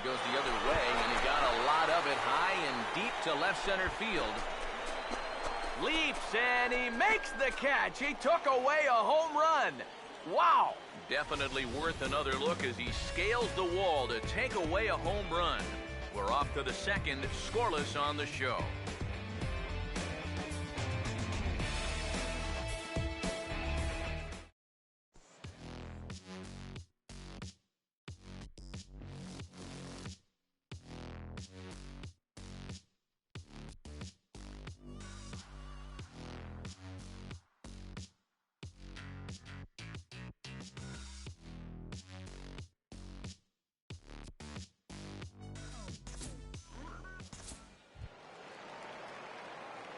it goes the other way, and he got a lot of it high and deep to left center field. Leaps, and he makes the catch. He took away a home run. Wow! Definitely worth another look as he scales the wall to take away a home run. We're off to the second, scoreless on the show.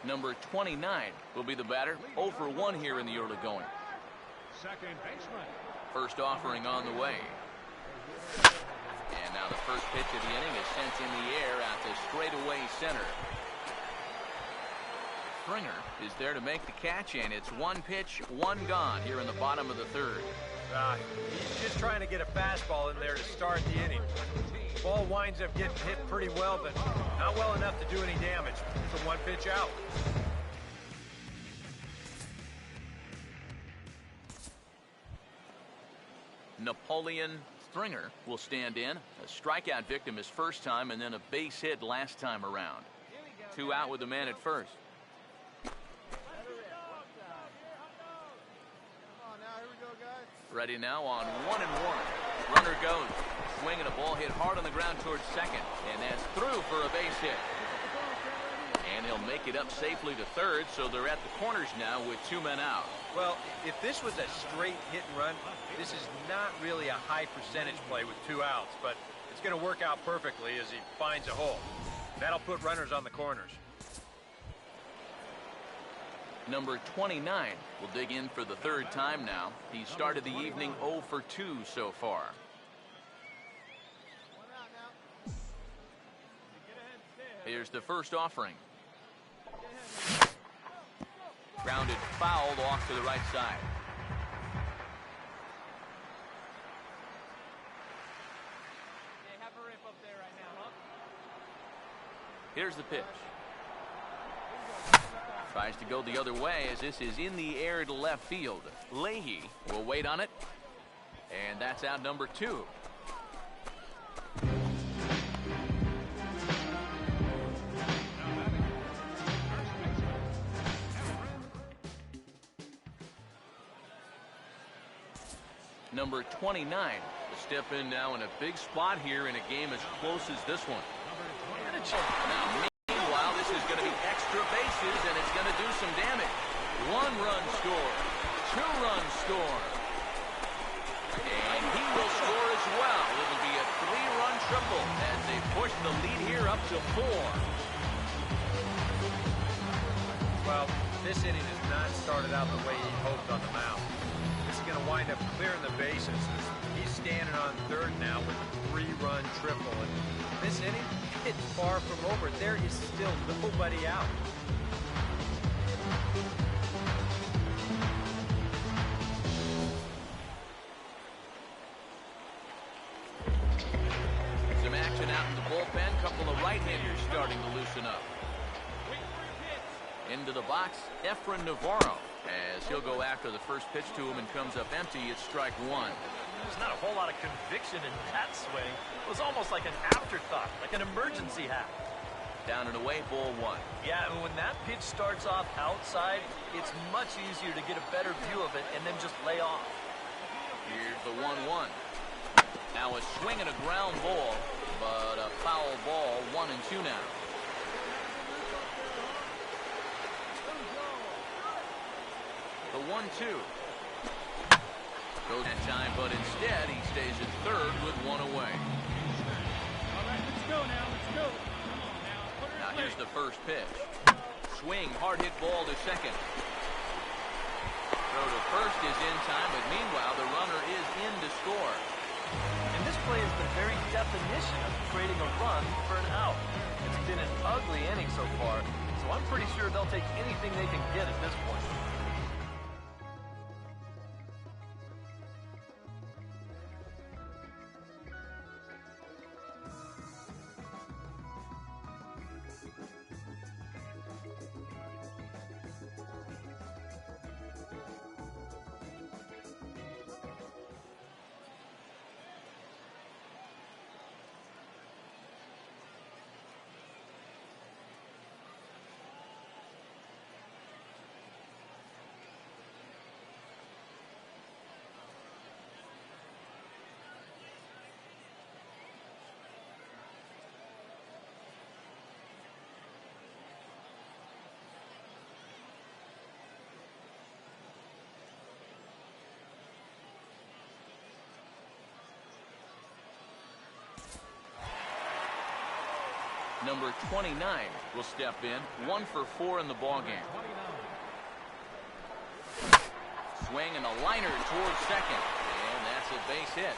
Number 29 will be the batter. 0 for 1 here in the early going. Second baseman. First offering on the way. And now the first pitch of the inning is sent in the air out to straightaway center. Stringer is there to make the catch, and it's one pitch, one gone here in the bottom of the third. He's just trying to get a fastball in there to start the inning. The ball winds up getting hit pretty well, but not well enough to do any damage. It's a one pitch out. Napoleon Stringer will stand in. A strikeout victim his first time, and then a base hit last time around. 2 out with the man at first. Ready now on 1-1. Runner goes. Swinging a ball hit hard on the ground towards second. And that's through for a base hit. And he'll make it up safely to third, so they're at the corners now with 2 men out. Well, if this was a straight hit and run, this is not really a high percentage play with 2 outs, but it's going to work out perfectly as he finds a hole. That'll put runners on the corners. Number 29 will dig in for the third time now. He started the evening 0 for 2 so far. Here's the first offering. Grounded fouled off to the right side. Here's the pitch. Tries to go the other way as this is in the air to left field. Leahy will wait on it. And that's out number 2. Number 29 will step in now in a big spot here in a game as close as this one. Now, meanwhile, this is going to be extra bases, and it's going to do some damage. 1-run score, 2-run score. And he will score as well. It'll be a 3-run triple as they push the lead here up to 4. Well, this inning has not started out the way he hoped on the mound. This is going to wind up clearing the bases. He's standing on third now with a 3-run triple. And this inning, it's far from over. There is still nobody out. Some action out in the bullpen. Couple of right-handers starting to loosen up. Into the box, Efren Navarro, as he'll go after the first pitch to him and comes up empty. It's strike 1. There's not a whole lot of conviction in that swing. It was almost like an afterthought, like an emergency hack. Down and away, ball 1. Yeah, and when that pitch starts off outside, it's much easier to get a better view of it and then just lay off. Here's the 1-1. Now a swing and a ground ball, but a foul ball. 1-2 now. The 1-2. Goes that time, but instead he stays at third with 1 away. All right, let's go now. Let's go. Come on now. Put her Now in here's play. the first pitch. Swing, hard hit ball to second. Throw to first is in time, but meanwhile the runner is in to score. And this play is the very definition of creating a run for an out. It's been an ugly inning so far, so I'm pretty sure they'll take anything they can get at this point. Number 29 will step in. 1 for 4 in the ballgame. Swing and a liner towards second. And that's a base hit.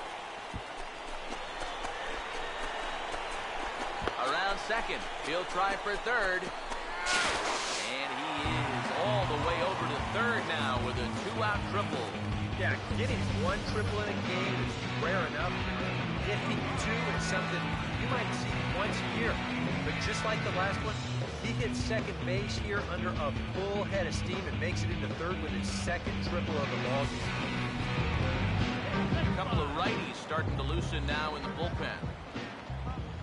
Around second. He'll try for third. And he is all the way over to third now with a 2-out triple. Yeah, getting 1 triple in a game is rare enough. Getting 2 is something you might see once a year. But just like the last one, he hits second base here under a full head of steam and makes it into third with his second triple of the ball game. A couple of righties starting to loosen now in the bullpen.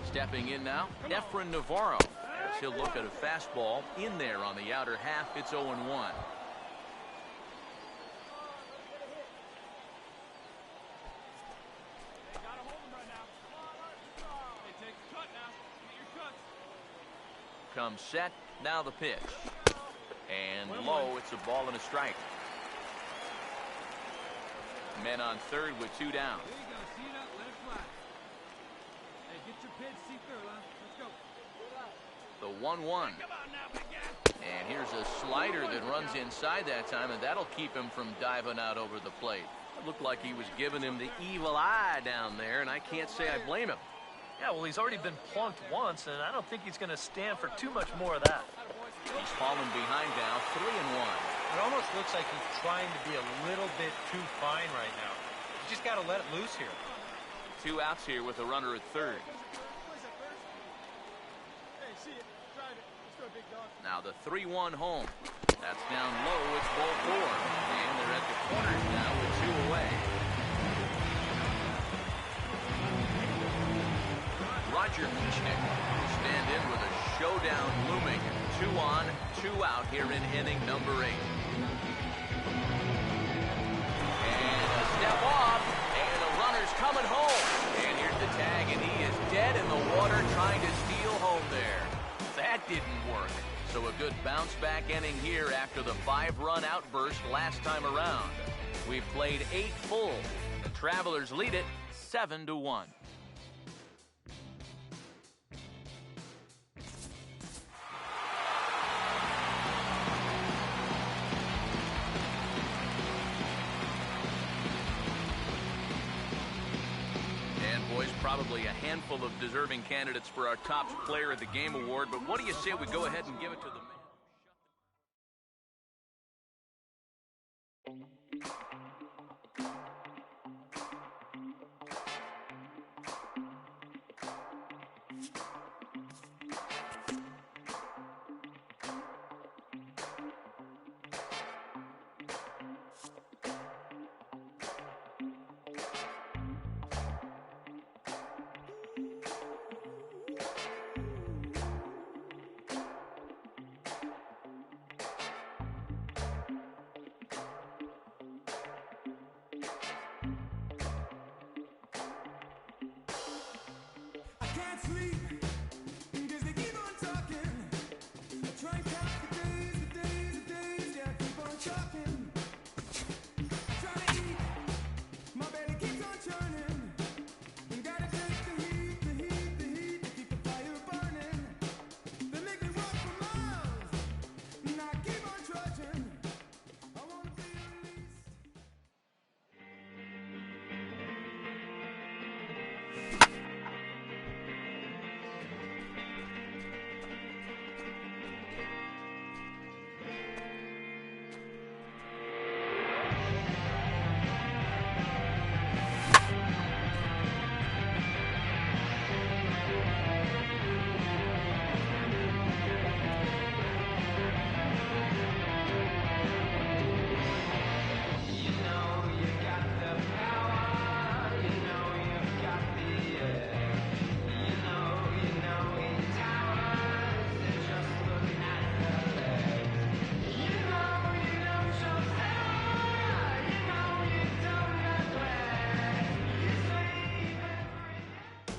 Stepping in now, Efren Navarro. As he'll look at a fastball in there on the outer half. It's 0-1. Comes set, now the pitch. And low, it's a ball and a strike. Men on third with 2 down. There you go. See it up, let it fly. Hey, get your pitch, see through, huh? Let's go. The 1-1. And here's a slider that runs inside that time, and that'll keep him from diving out over the plate. It looked like he was giving him the evil eye down there, and I can't say I blame him. Yeah, well, he's already been plunked once, and I don't think he's going to stand for too much more of that. He's fallen behind now, 3-1. It almost looks like he's trying to be a little bit too fine right now. You just got to let it loose here. 2 outs here with a runner at third. Now the 3-1 home. That's down low. It's ball 4. And they're at the corners now with 2 away. Roger Mishnick will stand in with a showdown looming. 2 on, 2 out here in inning number 8. And a step off, and the runner's coming home. And here's the tag, and he is dead in the water trying to steal home there. That didn't work. So a good bounce-back inning here after the 5-run outburst last time around. We've played 8 full. The Travelers lead it 7-1. Probably a handful of deserving candidates for our top player of the game award, but what do you say we go ahead and give it to the man?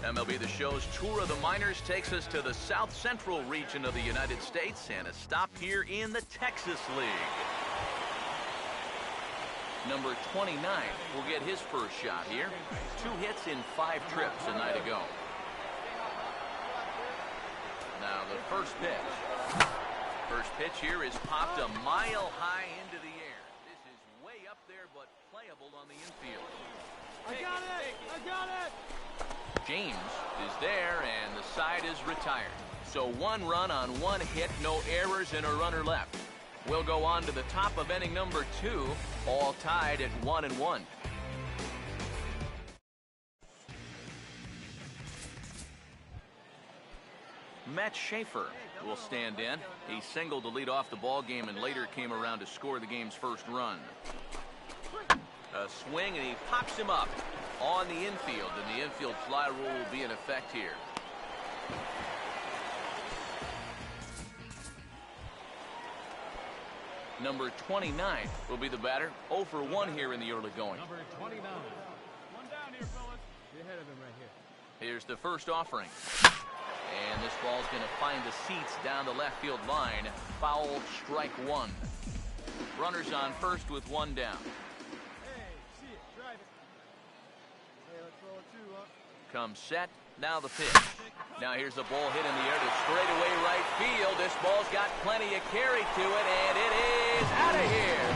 MLB The Show's Tour of the Minors takes us to the South Central region of the United States and a stop here in the Texas League. Number 29 will get his first shot here. 2 hits in 5 trips a night ago. first pitch. First pitch here is popped a mile high into the air. This is way up there, but playable on the infield. I got it! I got it! James is there, and the side is retired. So 1 run on 1 hit, no errors, and a runner left. We'll go on to the top of inning number 2, all tied at 1-1. Matt Schaefer will stand in. He singled to lead off the ball game and later came around to score the game's first run. A swing, and he pops him up on the infield, and the infield fly rule will be in effect here. Number 29 will be the batter. 0 for 1 here in the early going. Number 29. One down here, fellas. Get ahead of him right here. Here's the first offering. And this ball's going to find the seats down the left field line. Foul, strike 1. Runners on first with 1 down. Hey, see it. Drive it. Hey, let's roll it too, huh? Comes set. Now the pitch. Now here's a ball hit in the air to straightaway right field. This ball's got plenty of carry to it, and it is out of here.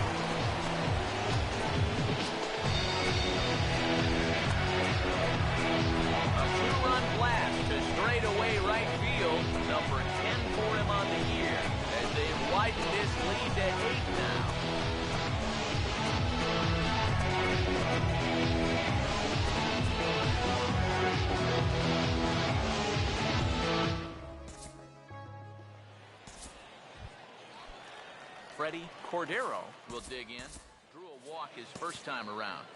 A 2-run blast to straightaway right field. Number 10 for him on the year, as they've widened this lead to 8 now. Freddie Cordero will dig in. Drew a walk his first time around.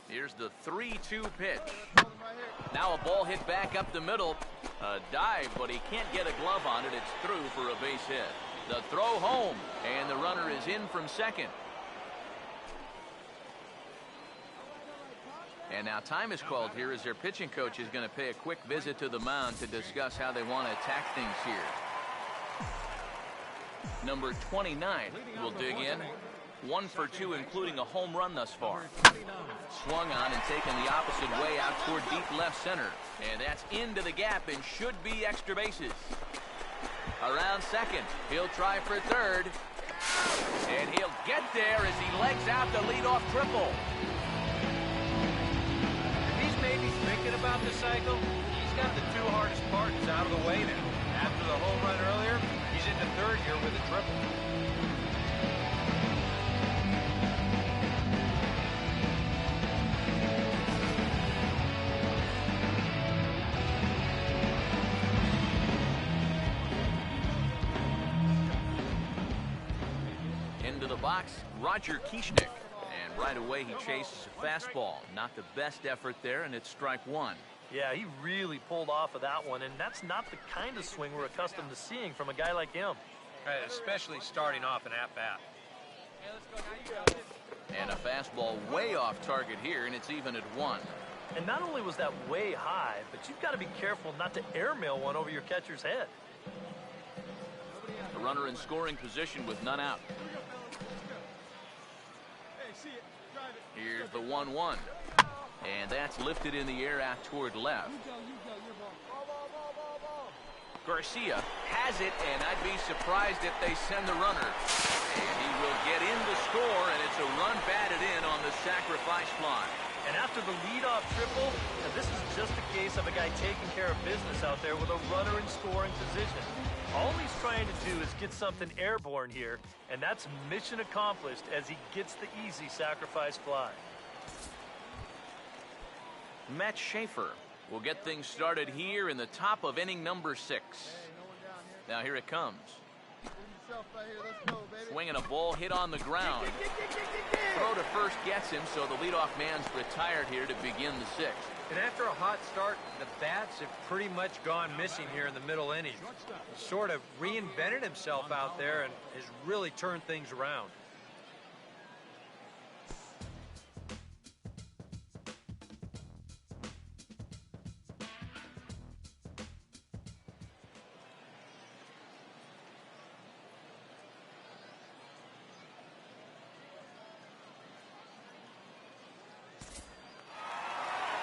Here's the 3-2 pitch. Now a ball hit back up the middle. A dive, but he can't get a glove on it. It's through for a base hit. The throw home, and the runner is in from second. And now time is called here as their pitching coach is going to pay a quick visit to the mound to discuss how they want to attack things here. Number 29 will dig in. 1 for 2, including a home run thus far. Swung on and taken the opposite way out toward deep left center. And that's into the gap and should be extra bases. Around second, he'll try for third. And he'll get there as he legs out the leadoff triple. If he's maybe thinking about the cycle, he's got the 2 hardest parts out of the way now. After the home run earlier, he's into third here with a triple. Box, Roger Kieschnick, and right away he chases a fastball. Not the best effort there, and it's strike 1. Yeah, he really pulled off of that one, and that's not the kind of swing we're accustomed to seeing from a guy like him. Right, especially starting off an at-bat. And a fastball way off target here, and it's even at 1. And not only was that way high, but you've got to be careful not to airmail one over your catcher's head. The runner in scoring position with none out. Here's the 1-1. And that's lifted in the air out toward left. Garcia has it, and I'd be surprised if they send the runner. And he will get in to score, and it's a run batted in on the sacrifice fly. And after the leadoff triple, this is just a case of a guy taking care of business out there with a runner in scoring position. All he's trying to do is get something airborne here, and that's mission accomplished as he gets the easy sacrifice fly. Matt Schaefer will get things started here in the top of inning number 6. Now here it comes. Swinging a ball hit on the ground. Throw to first gets him, so the leadoff man's retired here to begin the 6th. And after a hot start, the bats have pretty much gone missing here in the middle innings. He sort of reinvented himself out there and has really turned things around.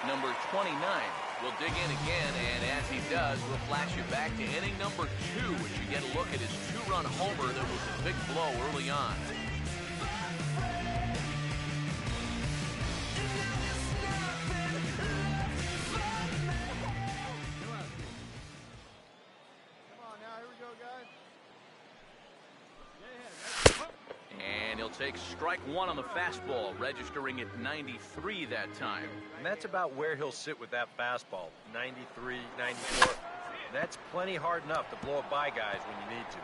Number 29 will dig in again, and as he does, we'll flash you back to inning number 2 as you get a look at his 2-run homer that was a big blow early on. And he'll take strike 1 on the fastball, registering at 93 that time. And that's about where he'll sit with that fastball, 93, 94. That's plenty hard enough to blow it by guys when you need to.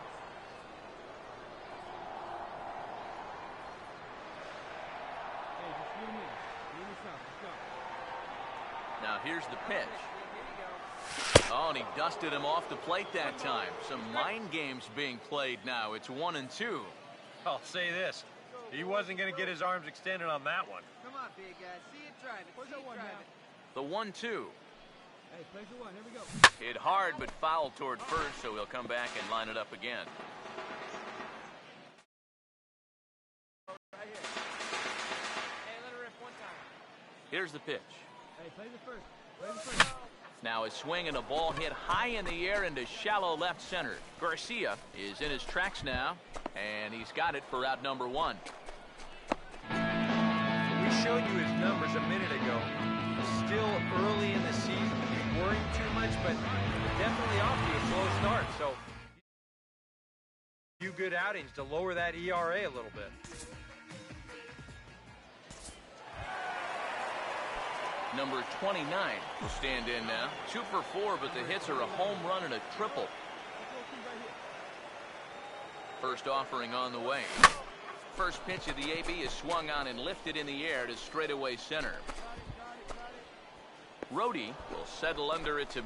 Hey, just leave me. Leave us out. Let's go. Now here's the pitch. Oh, and he dusted him off the plate that time. Some mind games being played now. It's 1-2. I'll say this. He wasn't going to get his arms extended on that one. Come on, big guy. See it drive it. See it drive it. The 1-2. Hey, place the 1. Here we go. Hit hard but fouled toward first, so he'll come back and line it up again. Right here. Hey, let her rip one time. Here's the pitch. Hey, play the first. Play the first. Now a swing and a ball hit high in the air into shallow left center. Garcia is in his tracks now, and he's got it for out number 1. We showed you his numbers a minute ago. Still early in the season to be worrying too much, but definitely off to a slow start. So, a few good outings to lower that ERA a little bit. Number 29 will stand in now. 2 for 4, but the hits are a home run and a triple. First offering on the way. First pitch of the AB is swung on and lifted in the air to straightaway center. Rhodey will settle under it to...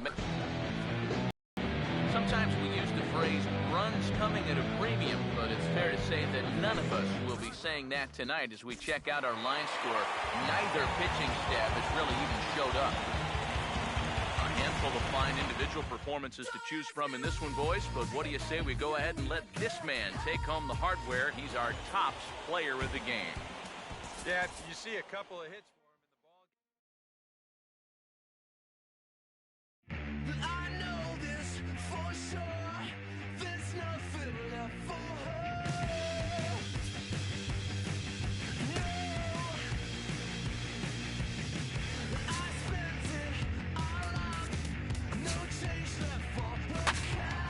Sometimes we use the phrase runs coming at a premium, but it's fair to say that none of us will be saying that tonight as we check out our line score. Neither pitching staff has really even showed up. A handful of fine individual performances to choose from in this one, boys, but what do you say we go ahead and let this man take home the hardware? He's our tops player of the game. Yeah, you see a couple of hits for him in the ball game. I know this for sure. There's nothing left for her. No, I spent it all up. No change left for her cup.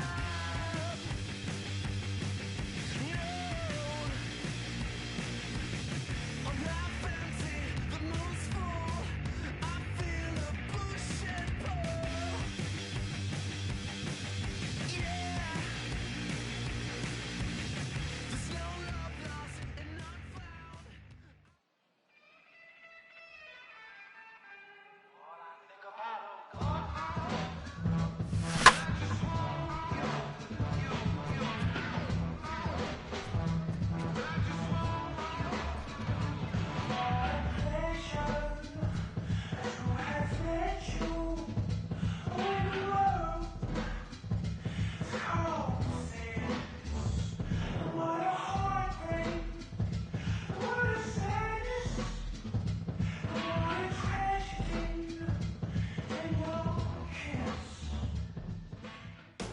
No, I'm half empty. The moon's full. I feel a push and pull. Yeah.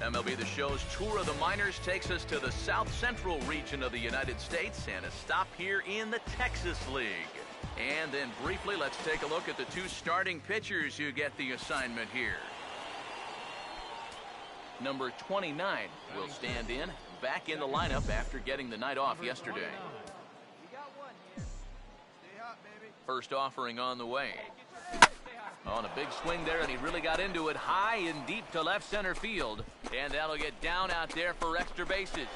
MLB The Show's Tour of the Minors takes us to the South Central region of the United States and a stop here in the Texas League. And then briefly, let's take a look at the two starting pitchers who get the assignment here. Number 29 will stand in, back in the lineup after getting the night off yesterday. You got one here. Stay hot, baby. First offering on the way. On a big swing there, and he really got into it high and deep to left center field. And that'll get down out there for extra bases.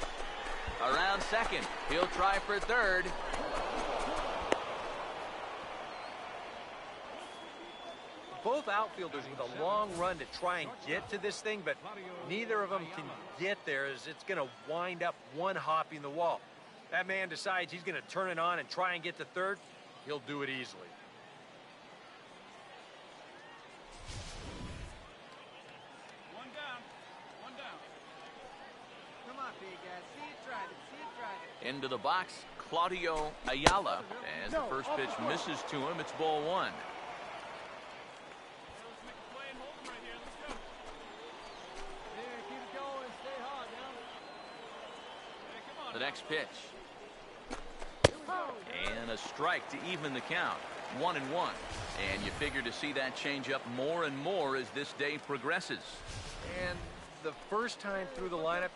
Around second, he'll try for third. Both outfielders with a long run to try and get to this thing, but neither of them can get there as it's going to wind up one hopping the wall. That man decides he's going to turn it on and try and get to third. He'll do it easily. One down. One down. Come on, big guy. See you tried it. See you tried it. Into the box, Claudio Ayala. As the first pitch misses to him, it's ball one. Let's make a play and hold him right here. Let's go. Here, keep it going. Stay hot now. Hey, come on. The next pitch. And a strike to even the count. 1-1. And you figure to see that change up more and more as this day progresses. And the first time through the lineup,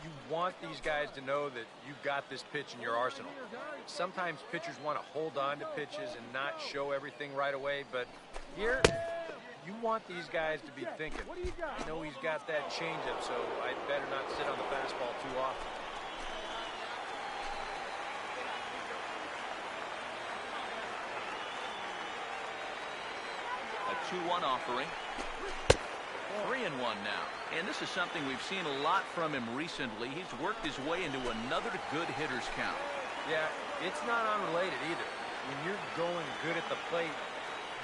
you want these guys to know that you've got this pitch in your arsenal. Sometimes pitchers want to hold on to pitches and not show everything right away, but here, you want these guys to be thinking, I know he's got that changeup, so I'd better not sit on the fastball too often. A 2-1 offering. 3-1 now. And this is something we've seen a lot from him recently. He's worked his way into another good hitter's count. Yeah, it's not unrelated either. When you're going good at the plate,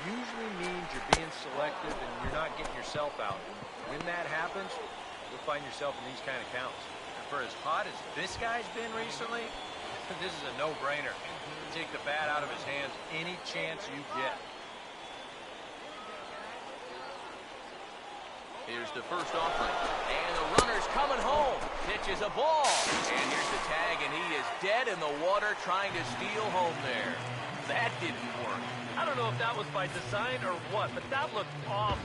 usually means you're being selective and you're not getting yourself out. When that happens, you'll find yourself in these kind of counts. And for as hot as this guy's been recently, this is a no-brainer. Take the bat out of his hands any chance you get. Here's the first offering. And the runner's coming home. Pitch is a ball. And here's the tag, and he is dead in the water trying to steal home there. That didn't work. I don't know if that was by design or what, but that looked awful.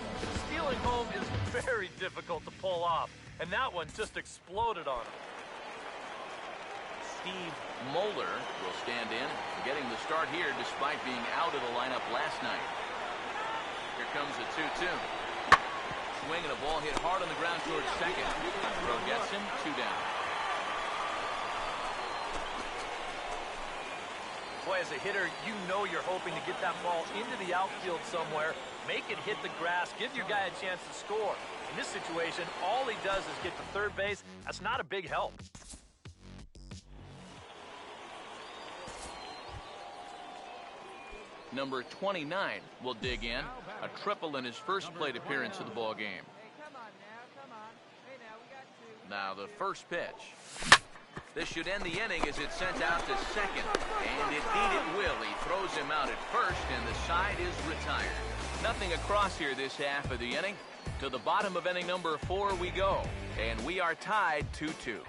Stealing home is very difficult to pull off, and that one just exploded on him. Steve Moeller will stand in, getting the start here despite being out of the lineup last night. Here comes the 2-2. Swing and a ball hit hard on the ground towards second. Throw gets him, 2 down. Boy, as a hitter, you know you're hoping to get that ball into the outfield somewhere, make it hit the grass, give your guy a chance to score. In this situation, all he does is get to third base. That's not a big help. Number 29 will dig in. A triple in his first plate appearance of the ball game. Hey, come on now. Come on. Hey, now, we got two. Now the first pitch. This should end the inning as it's sent out to second. And indeed it will. He throws him out at first, and the side is retired. Nothing across here this half of the inning. To the bottom of inning number 4 we go. And we are tied 2-2.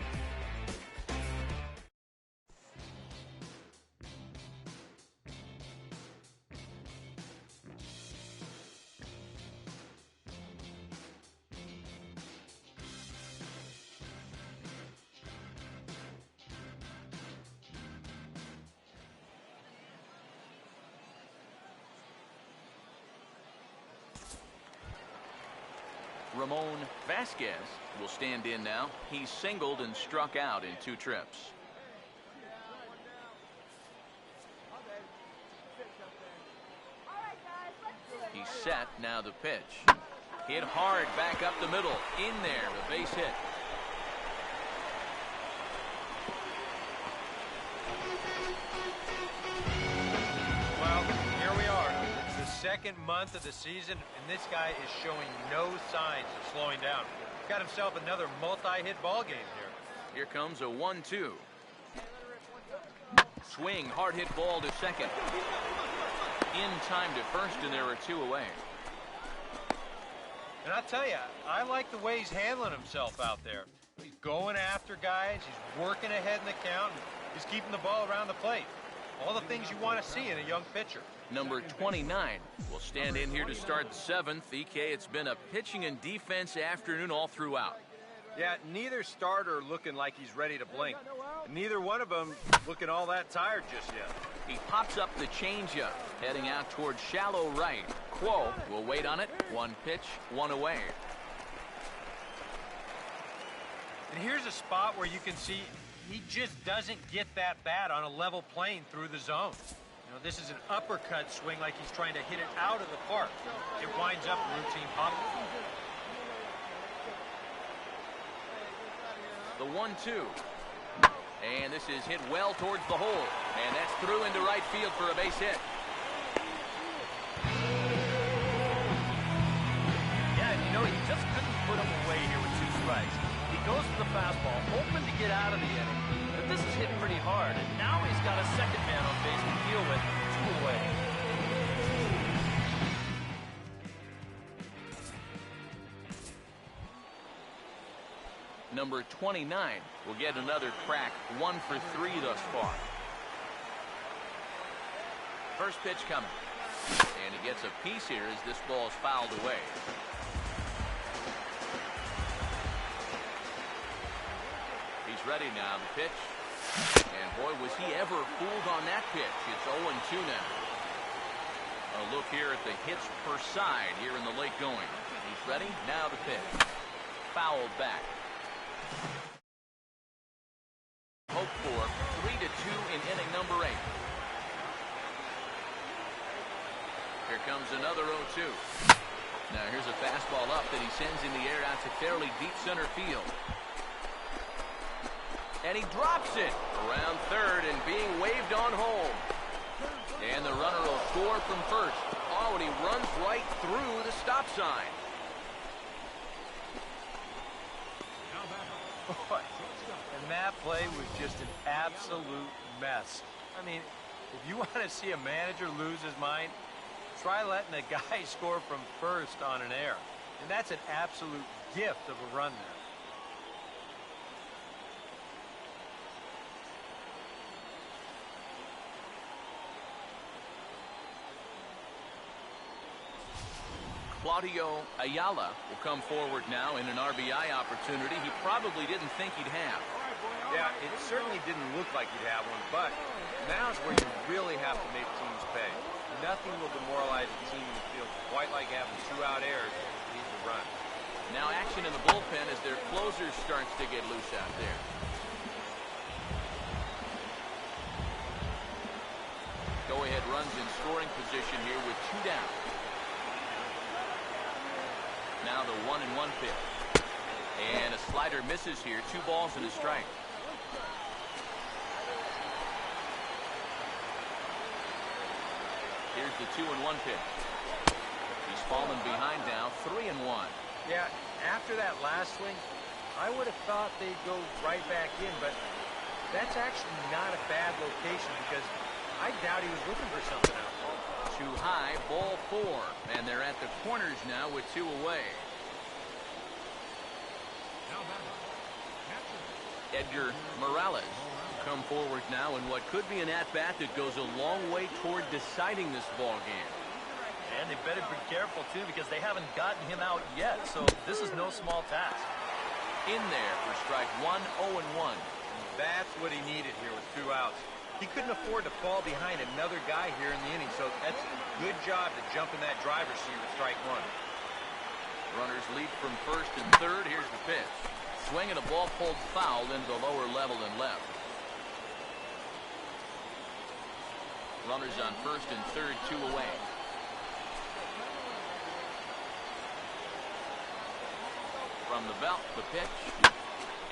Ramon Vasquez will stand in now. He's singled and struck out in 2 trips. He's set, now the pitch. Hit hard back up the middle. In there, the base hit. Well, here we are. It's the second month of the season, and this guy is showing no signs of slowing down. Got himself another multi-hit ball game here. Here comes a 1-2. Swing, hard hit ball to second. In time to first, and there are 2 away. And I tell you, I like the way he's handling himself out there. He's going after guys, he's working ahead in the count, and he's keeping the ball around the plate. All the things you want to see in a young pitcher. Number 29 will stand in here to start the seventh. EK, it's been a pitching and defense afternoon all throughout. Yeah, neither starter looking like he's ready to blink. And neither one of them looking all that tired just yet. He pops up the changeup, heading out towards shallow right. Quo will wait on it. One pitch, one away. And here's a spot where you can see he just doesn't get that bat on a level plane through the zone. You know, this is an uppercut swing like he's trying to hit it out of the park. It winds up a routine pop. The 1-2. And this is hit well towards the hole. And that's through into right field for a base hit. Yeah, and you know, he just couldn't put him away here with 2 strikes. He goes to the fastball, hoping to get out of the inning. But this is hit pretty hard, and now he's got a second man on base to deal with. 2 away. Number 29 will get another crack. 1 for 3 thus far. First pitch coming. And he gets a piece here as this ball is fouled away. He's ready now. The pitch. And boy, was he ever fooled on that pitch. It's 0-2 now. A look here at the hits per side here in the late going. He's ready. Now the pitch. Fouled back. Hope for 3-2 in inning number 8. Here comes another 0-2. Now here's a fastball up that he sends in the air out to fairly deep center field. And he drops it around third and being waved on home. And the runner will score from first. Oh, and he runs right through the stop sign. Boy, and that play was just an absolute mess. I mean, if you want to see a manager lose his mind, try letting a guy score from first on an error. And that's an absolute gift of a run there. Claudio Ayala will come forward now in an RBI opportunity he probably didn't think he'd have. Yeah, it certainly didn't look like he'd have one, but now's where you really have to make teams pay. Nothing will demoralize a team in the field quite like having 2-out errors that lead to run. Now action in the bullpen as their closer starts to get loose out there. Go-ahead runs in scoring position here with 2 down. Now the 1-1 pitch. And a slider misses here. 2 balls and a strike. Here's the 2-1 pitch. He's fallen behind now. 3-1. Yeah, after that last swing, I would have thought they'd go right back in, but that's actually not a bad location because I doubt he was looking for something else. Too high, ball 4. And they're at the corners now with 2 away. Edgar Morales will come forward now in what could be an at-bat that goes a long way toward deciding this ball game. And they better be careful, too, because they haven't gotten him out yet, so this is no small task. In there for strike 1, 0-1. That's what he needed here with 2 outs. He couldn't afford to fall behind another guy here in the inning, so that's a good job to jump in that driver's seat with strike 1. Runners lead from first and third. Here's the pitch. Swing and a ball pulled foul into the lower level and left. Runners on first and third, 2 away. From the belt, the pitch.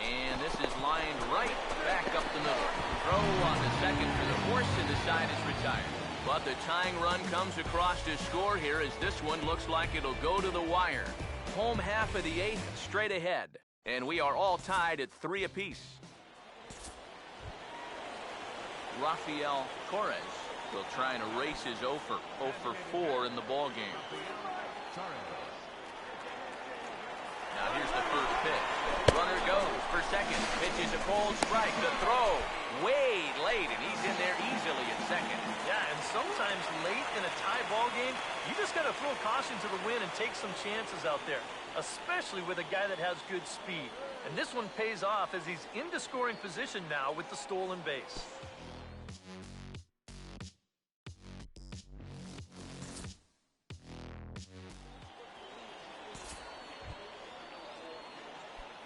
And this is lined right back up the middle. Throw on the second for the force, and the side is retired. But the tying run comes across to score here as this one looks like it'll go to the wire. Home half of the 8th straight ahead. And we are all tied at 3 apiece. Rafael Torres will try and erase his 0 for 4 in the ball game. second. Pitches a cold strike. The throw way late, and he's in there easily at second. Yeah, and sometimes late in a tie ball game, you just got to throw caution to the wind and take some chances out there, especially with a guy that has good speed. And this one pays off as he's into scoring position now with the stolen base.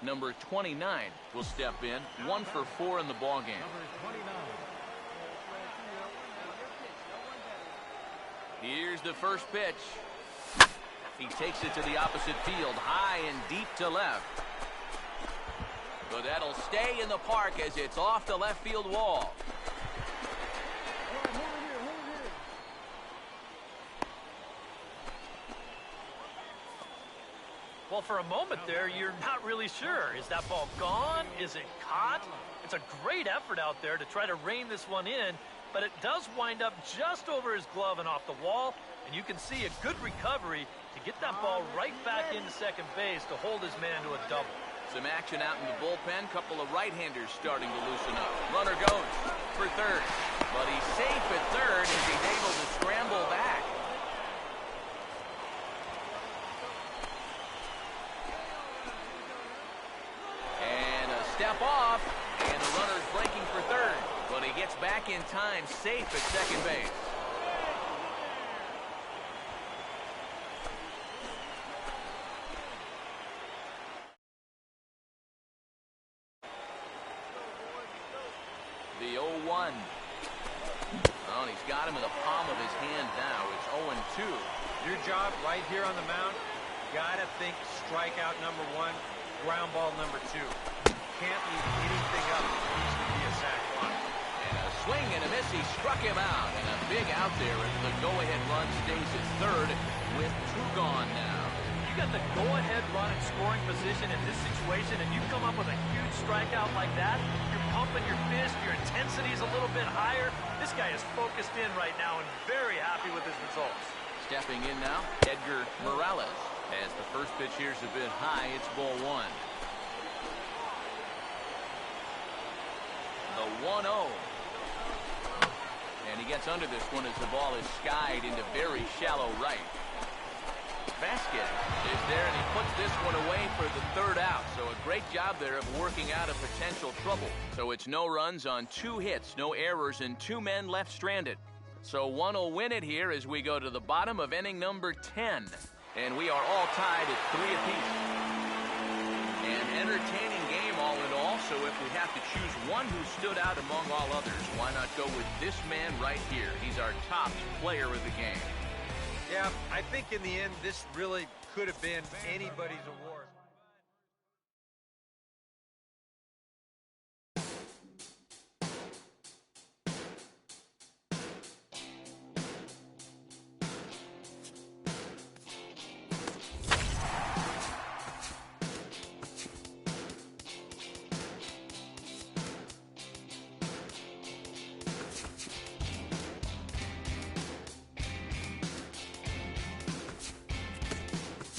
Number 29 will step in, 1 for 4 in the ballgame. Here's the first pitch. He takes it to the opposite field, high and deep to left. But that'll stay in the park as it's off the left field wall. Well, for a moment there, you're not really sure. Is that ball gone? Is it caught? It's a great effort out there to try to rein this one in, but it does wind up just over his glove and off the wall, and you can see a good recovery to get that ball right back into second base to hold his man to a double. Some action out in the bullpen. Couple of right-handers starting to loosen up. Runner goes for third, but he's safe at third as he's able to scramble back. And a step off, and the runner's breaking for third, but he gets back in time, safe at second base. The 0-1. Oh, and he's got him in the palm of his hand now. It's 0-2. Your job right here on the mound, got to think strikeout number 1, ground ball number 2. Can't leave anything up. It needs to be a sac fly. And a swing and a miss. He struck him out. And a big out there as the go-ahead run stays at third with 2 gone now. You got the go-ahead run in scoring position in this situation, and you come up with a huge strikeout like that, you're pumping your fist, your intensity is a little bit higher. This guy is focused in right now and very happy with his results. Stepping in now, Edgar Morales. As the first pitch here's a bit high, it's ball 1. The 1-0. And he gets under this one as the ball is skied into very shallow right. Vasquez is there, and he puts this one away for the third out. So a great job there of working out of potential trouble. So it's no runs on 2 hits, no errors, and 2 men left stranded. So one will win it here as we go to the bottom of inning number 10. And we are all tied at 3 apiece. An entertaining game all in all, so if we have to choose one who stood out among all others, why not go with this man right here? He's our top player of the game. Yeah, I think in the end, this really could have been anybody's award.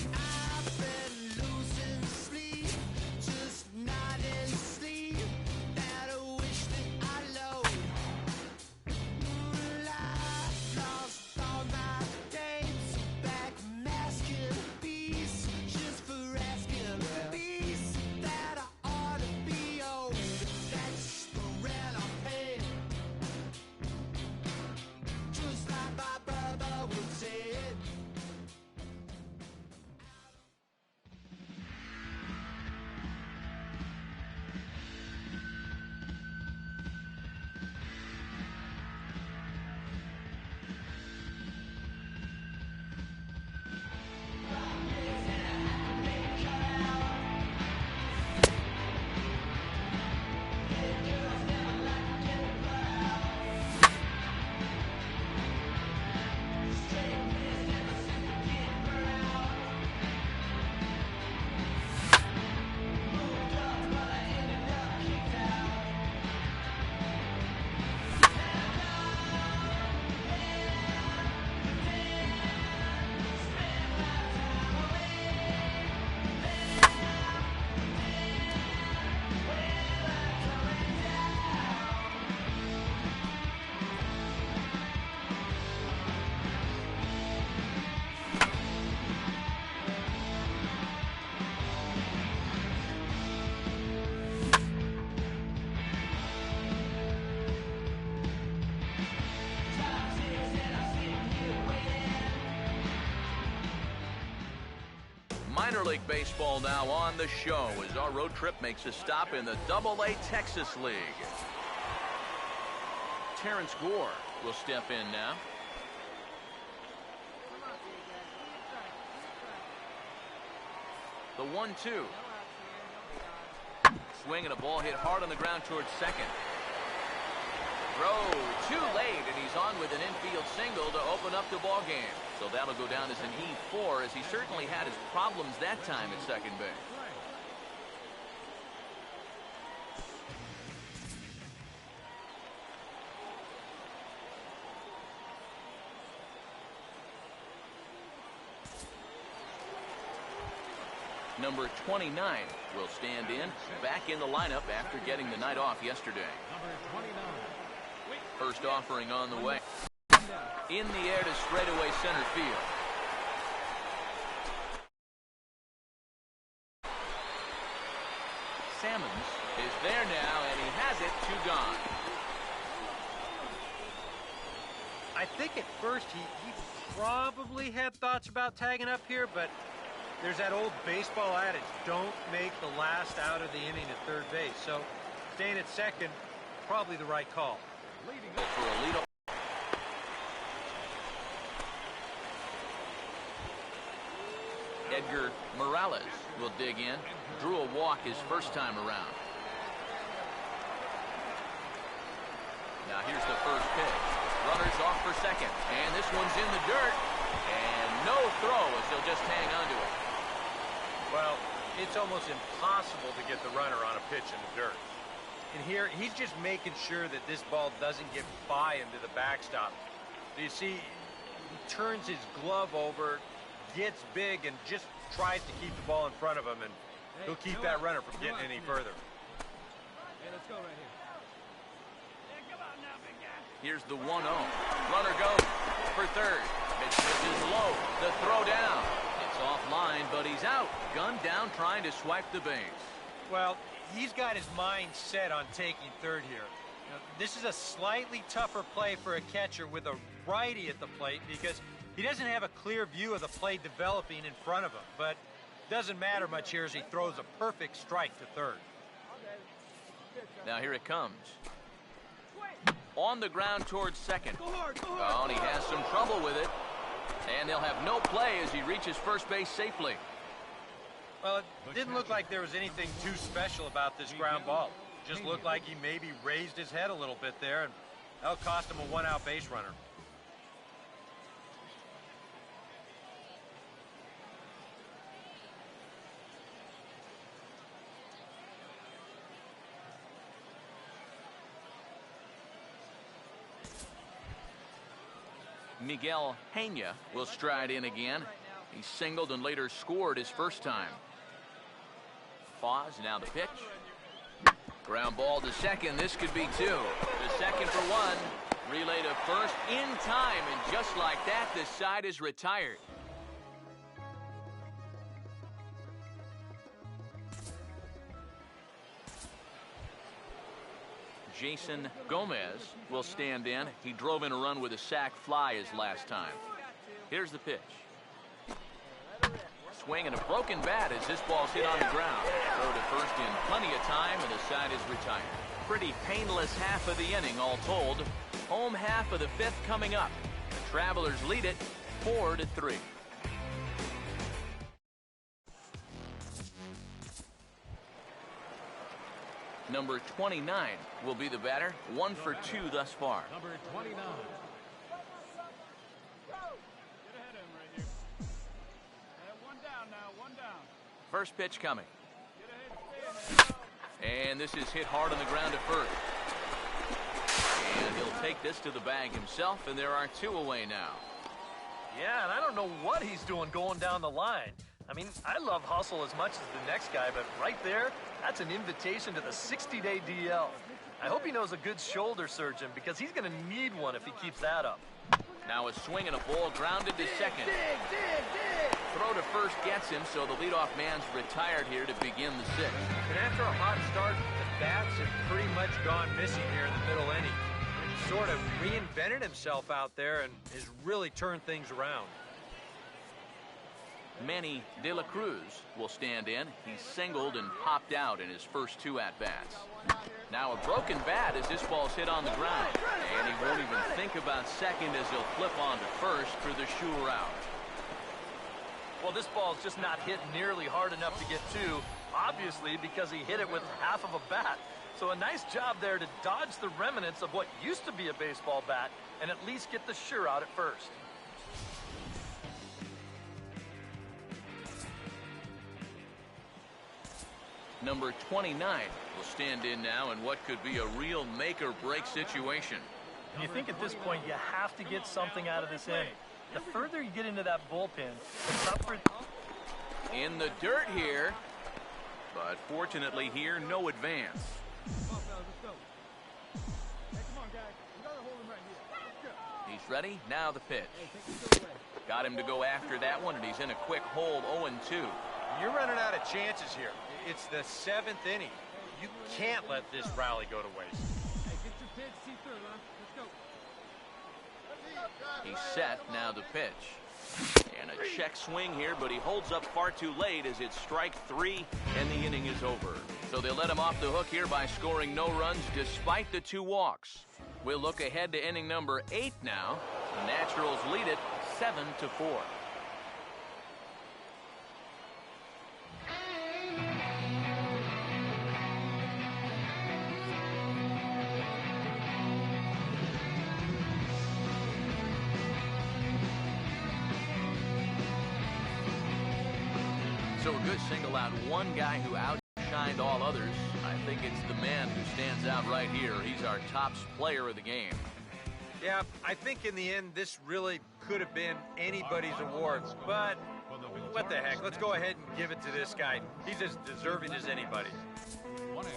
I've been losing Minor League Baseball now on the show as our road trip makes a stop in the AA Texas League. Terrence Gore will step in now. The 1-2. Swing and a ball hit hard on the ground towards second. Throw too late, and he's on with an infield single to open up the ball game. So that'll go down as an E4, as he certainly had his problems that time at second base. Number 29 will stand in, back in the lineup after getting the night off yesterday. First offering on the way. In the air to straightaway center field. Sammons is there now, and he has it, 2 gone. I think at first he probably had thoughts about tagging up here, but there's that old baseball adage, don't make the last out of the inning at third base. So staying at second, probably the right call. For a lead. Edgar Morales will dig in. Drew a walk his first time around. Now here's the first pitch. Runners off for second. And this one's in the dirt. And no throw as he'll just hang on to it. Well, it's almost impossible to get the runner on a pitch in the dirt. And here, he's just making sure that this ball doesn't get by into the backstop. So you see, he turns his glove over, gets big, and just tries to keep the ball in front of him, and he'll keep that runner from getting any further. Hey, let's go right here. Here's the 1-0. Runner goes for third. Pitch is low. The throw down. It's offline, but he's out. Gunned down, trying to swipe the base. Well, he's got his mind set on taking third here. Now, this is a slightly tougher play for a catcher with a righty at the plate because he doesn't have a clear view of the play developing in front of him. But it doesn't matter much here as he throws a perfect strike to third. Now here it comes. On the ground towards second. Oh, and he has some trouble with it. And they'll have no play as he reaches first base safely. Well, it didn't look like there was anything too special about this ground ball. Just looked like he maybe raised his head a little bit there, and that'll cost him a 1-out base runner. Miguel Pena will stride in again. He singled and later scored his first time. Pause, now the pitch. Ground ball to second. This could be 2. The second for 1. Relay to first in time, and just like that, the side is retired. Jason Gomez will stand in. He drove in a run with a sac fly his last time. Here's the pitch. Swing and a broken bat as this ball's hit on the ground. Throw to first in plenty of time, and the side is retired. Pretty painless half of the inning, all told. Home half of the 5th coming up. The Travelers lead it 4-3. Number 29 will be the batter. 1 for 2 thus far. Number 29. First pitch coming. And this is hit hard on the ground at first. And he'll take this to the bag himself, and there are 2 away now. Yeah, and I don't know what he's doing going down the line. I mean, I love hustle as much as the next guy, but right there, that's an invitation to the 60-day DL. I hope he knows a good shoulder surgeon because he's going to need one if he keeps that up. Now a swing and a ball grounded to second. Throw to first gets him, so the leadoff man's retired here to begin the 6th. And after a hot start, the bats have pretty much gone missing here in the middle inning. He sort of reinvented himself out there and has really turned things around. Manny De La Cruz will stand in. He's singled and popped out in his first 2 at-bats. Now a broken bat as this ball's hit on the ground. And he won't even think about second as he'll flip on to first for the sure out. Well, this ball's just not hit nearly hard enough to get to, obviously because he hit it with half of a bat. So a nice job there to dodge the remnants of what used to be a baseball bat and at least get the sure out at first. Number 29 will stand in now in what could be a real make-or-break situation. And you think at this point you have to get something out of this inning. The further you get into that bullpen, the tougher. In the dirt here, but fortunately here, no advance. Come on, fellas, let's go. Hey, come on, guys. We gotta hold him right here. Let's go. He's ready, now the pitch. Hey, take this away. Got him to go after that one, and he's in a quick hold, 0-2. You're running out of chances here. It's the 7th inning. You can't let this rally go to waste. Hey, get your pitch, see through, huh? Let's go. He's set, now the pitch. And a check swing here, but he holds up far too late as it's strike 3, and the inning is over. So they let him off the hook here by scoring no runs despite the 2 walks. We'll look ahead to inning number 8 now. The Naturals lead it 7-4. So a good single out, one guy who outshined all others. I think it's the man who stands out right here. He's our top player of the game. Yeah, I think in the end, this really could have been anybody's award. But what the heck? Let's go ahead and give it to this guy. He's as deserving as anybody. One error.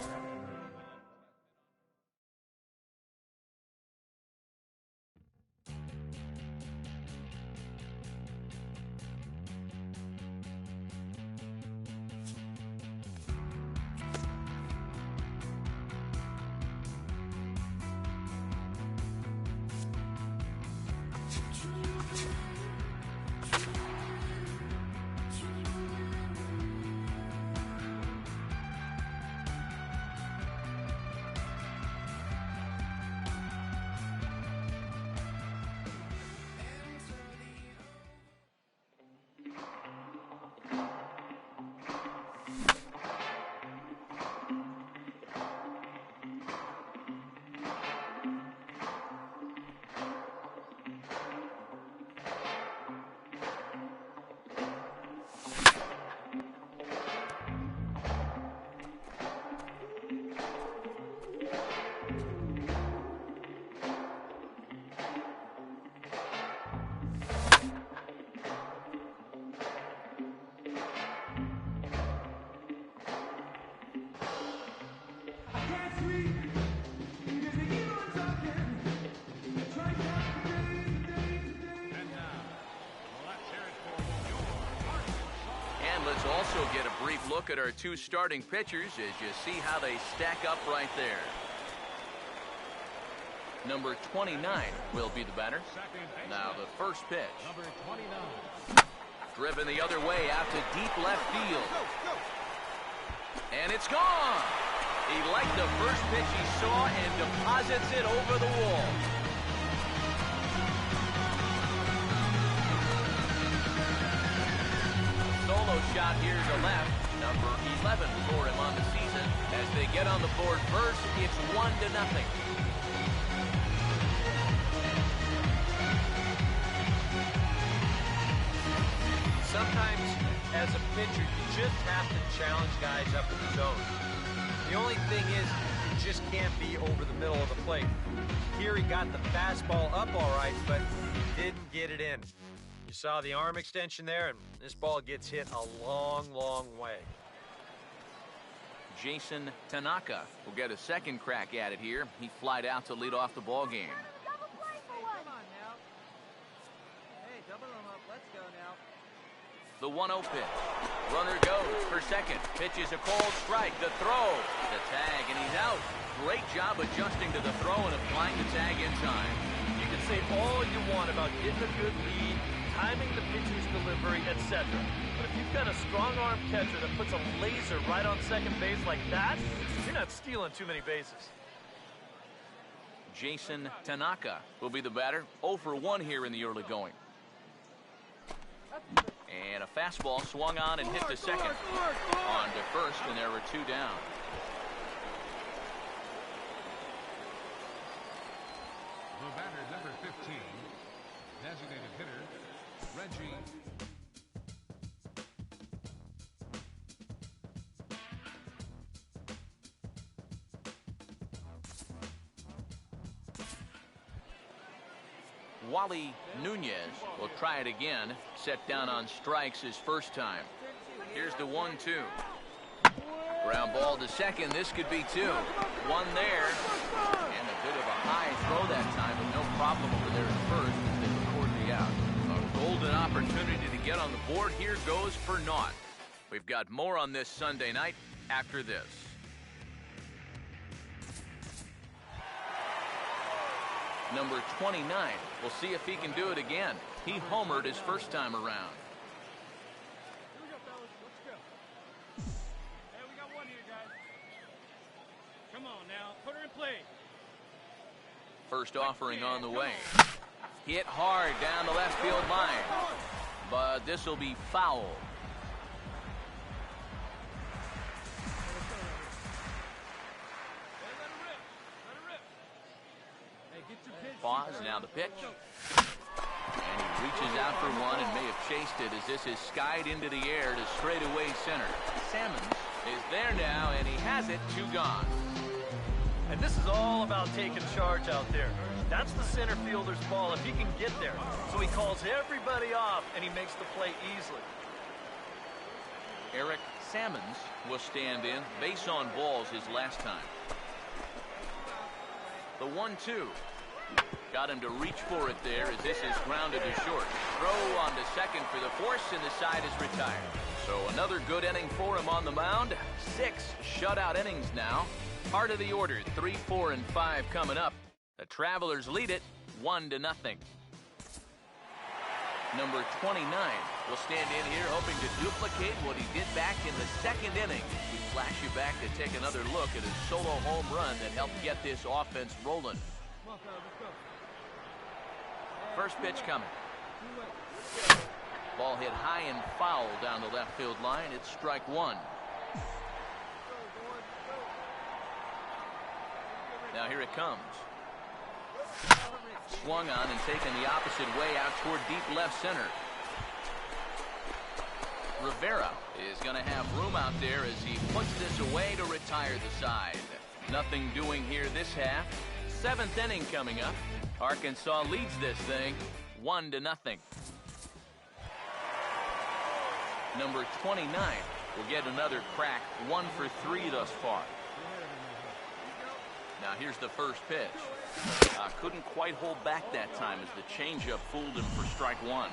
And let's also get a brief look at our 2 starting pitchers as you see how they stack up right there. Number 29 will be the batter. Now the first pitch. Number 29. Driven the other way out to deep left field. And it's gone. He liked the first pitch he saw and deposits it over the wall. Solo shot here to left. Number 11 for him on the season. As they get on the board first, it's 1-0. Sometimes, as a pitcher, you just have to challenge guys up in the zone. The only thing is, you just can't be over the middle of the plate. Here he got the fastball up all right, but he didn't get it in. You saw the arm extension there, and this ball gets hit a long, long way. Jason Tanaka will get a second crack at it here. He flied out to lead off the ball game. Double play for one. Come on now. Hey, double them up. Let's go now. The 1-0 pitch. Runner goes for second. Pitch is a cold strike. The throw. The tag, and he's out. Great job adjusting to the throw and applying the tag in time. You can say all you want about getting a good lead, timing the pitcher's delivery, etc. But if you've got a strong-arm catcher that puts a laser right on second base like that, you're not stealing too many bases. Jason Tanaka will be the batter. 0 for 1 here in the early going. And a fastball swung on and hit to second. On to first, and there were 2 down. The batter, number 15, designated hitter, Reggie. Wally Nunez will try it again. Set down on strikes his first time. Here's the 1-2. Ground ball to second. This could be 2. 1 there. And a bit of a high throw that time, but no problem over there at first as they record the out. A golden opportunity to get on the board here goes for naught. We've got more on this Sunday night after this. Number 29. We'll see if he can do it again. He homered his first time around. Here we go, fellas. Let's go. Hey, we got 1 here, guys. Come on now. Put her in play. First offering on the way. Hit hard down the left field line. But this will be foul. Hey, let her rip. Let her rip. Hey, get your pitch. Pause, now the pitch. And he reaches out for one and may have chased it as this is skied into the air to straightaway center. Salmons is there now, and he has it. 2 gone. And this is all about taking charge out there. That's the center fielder's ball if he can get there. So he calls everybody off, and he makes the play easily. Eric Salmons will stand in. Base on balls his last time. The 1-2. Got him to reach for it there as this is grounded to short. Throw on to second for the force, and the side is retired. So another good inning for him on the mound. 6 shutout innings now. Part of the order, 3, 4, and 5 coming up. The Travelers lead it 1-0. Number 29 will stand in here hoping to duplicate what he did back in the second inning. We flash you back to take another look at his solo home run that helped get this offense rolling. Come on, fellas. Let's go. First pitch coming. Ball hit high and foul down the left field line. It's strike 1. Now here it comes. Swung on and taken the opposite way out toward deep left center. Rivera is going to have room out there as he puts this away to retire the side. Nothing doing here this half. 7th inning coming up. Arkansas leads this thing 1-0. Number 29 will get another crack. 1 for 3 thus far. Now here's the first pitch. Couldn't quite hold back that time as the changeup fooled him for strike 1.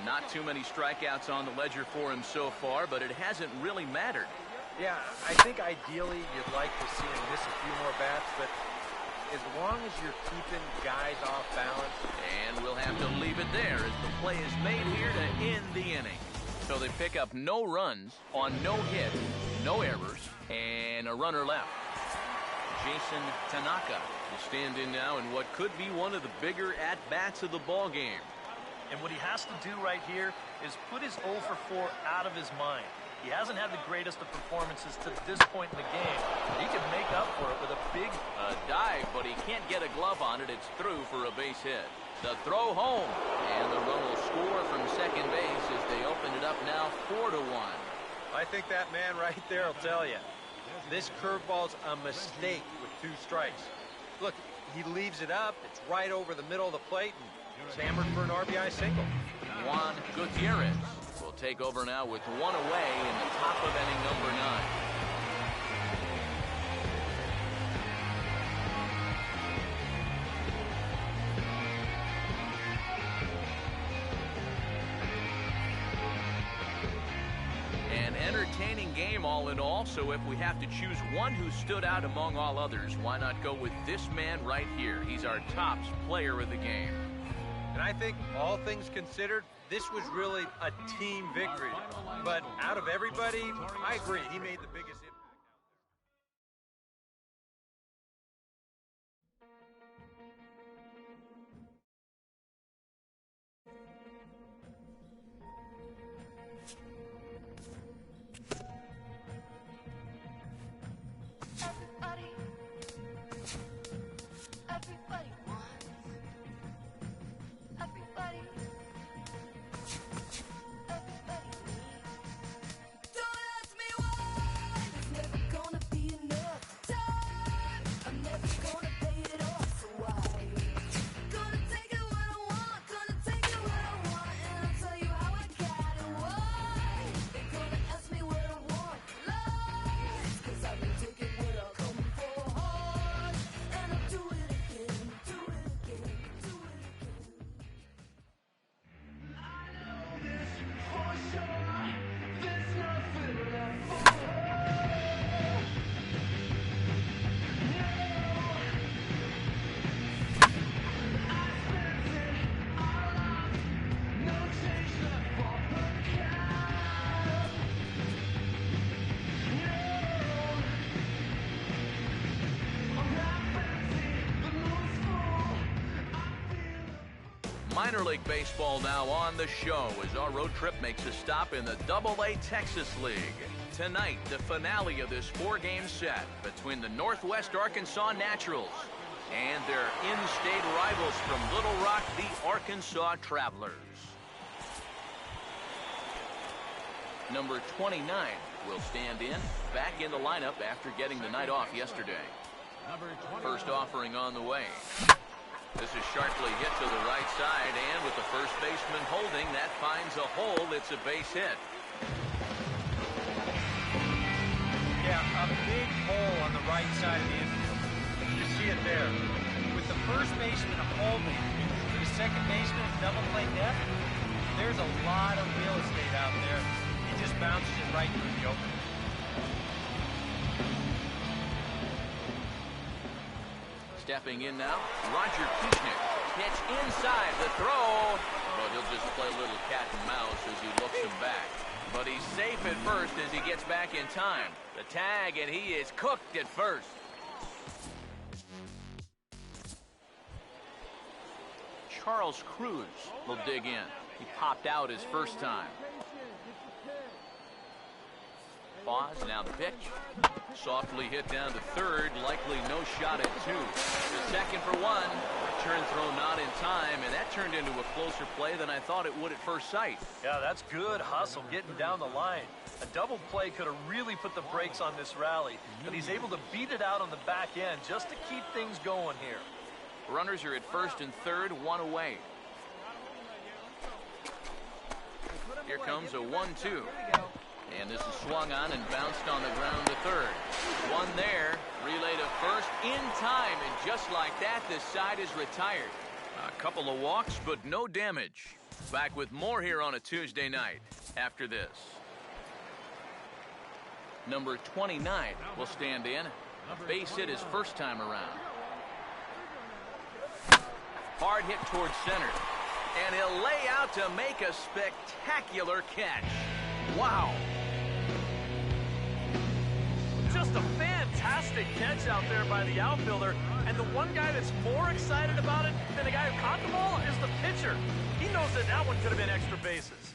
Not too many strikeouts on the ledger for him so far, but it hasn't really mattered. Yeah, I think ideally you'd like to see him miss a few more bats, but as long as you're keeping guys off balance. And we'll have to leave it there as the play is made here to end the inning. So they pick up no runs on no hit, no errors, and a runner left. Jason Tanaka will stand in now in what could be one of the bigger at-bats of the ball game. And what he has to do right here is put his 0 for 4 out of his mind. He hasn't had the greatest of performances to this point in the game. He can make up for it with a big dive, but he can't get a glove on it. It's through for a base hit. The throw home, and the run will score from second base as they open it up now 4-1. I think that man right there will tell you. This curveball's a mistake with 2 strikes. Look, he leaves it up. It's right over the middle of the plate, and it's hammered for an RBI single. Juan Gutierrez will take over now with 1 away in the top of inning number 9. An entertaining game all in all, so if we have to choose one who stood out among all others, why not go with this man right here? He's our top player of the game. And I think, all things considered, this was really a team victory. But out of everybody, I agree, he made the biggest impact. Everybody, everybody wants. Everybody, everybody needs. Don't ask me why. It's never gonna be enough time. I'm never gonna pay it off. So why? Gonna take it what I want. Gonna take it what I want, and I'll tell you how I got it. Why? They're gonna ask me what I want. Lies, 'cause I've been taking what I come for hard, and I'll do it again, do it again, do it again. I know this for sure. There's nothing left for her. No, I spent it all up. No change left for her cap. No, I'm not fancy, the moon's full. I feel Minor League Baseball now on the show as our road trip makes a stop in the Double-A Texas League. Tonight, the finale of this four-game set between the Northwest Arkansas Naturals and their in-state rivals from Little Rock, the Arkansas Travelers. Number 29 will stand in, back in the lineup after getting the night off yesterday. First offering on the way. This is sharply hit to the right side, and with the first baseman holding, that finds a hole. It's a base hit. Yeah, a big hole on the right side of the infield. You see it there. With the first baseman holding to the second baseman double play depth, there's a lot of real estate out there. He just bounces it right through the opening. Stepping in now, Roger Kuchnick. Pitch inside the throw, but he'll just play a little cat and mouse as he looks him back. But he's safe at first as he gets back in time. The tag, and he is cooked at first. Charles Cruz will dig in. He popped out his first time. Pause, now the pitch. Softly hit down to third, likely no shot at two. The second for one. Return throw not in time, and that turned into a closer play than I thought it would at first sight. Yeah, that's good hustle getting down the line. A double play could have really put the brakes on this rally, but he's able to beat it out on the back end just to keep things going here. Runners are at first and third, one away. Here comes a 1-2. And this is swung on and bounced on the ground to third. One there, relay to first in time, and just like that, the side is retired. A couple of walks, but no damage. Back with more here on a Tuesday night after this. Number 29 will stand in. Base hit his first time around. Hard hit towards center. And he'll lay out to make a spectacular catch. Wow. Just a fantastic catch out there by the outfielder, and the one guy that's more excited about it than the guy who caught the ball is the pitcher. He knows that that one could have been extra bases.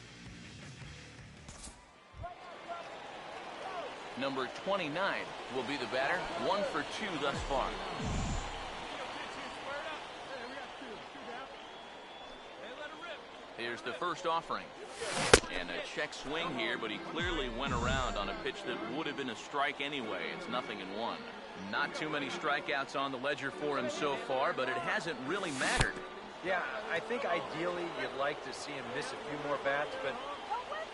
Number 29 will be the batter. 1 for 2 thus far. Here's the first offering. And a check swing here, but he clearly went around on a pitch that would have been a strike anyway. It's 0-1. Not too many strikeouts on the ledger for him so far, but it hasn't really mattered. Yeah, I think ideally you'd like to see him miss a few more bats, but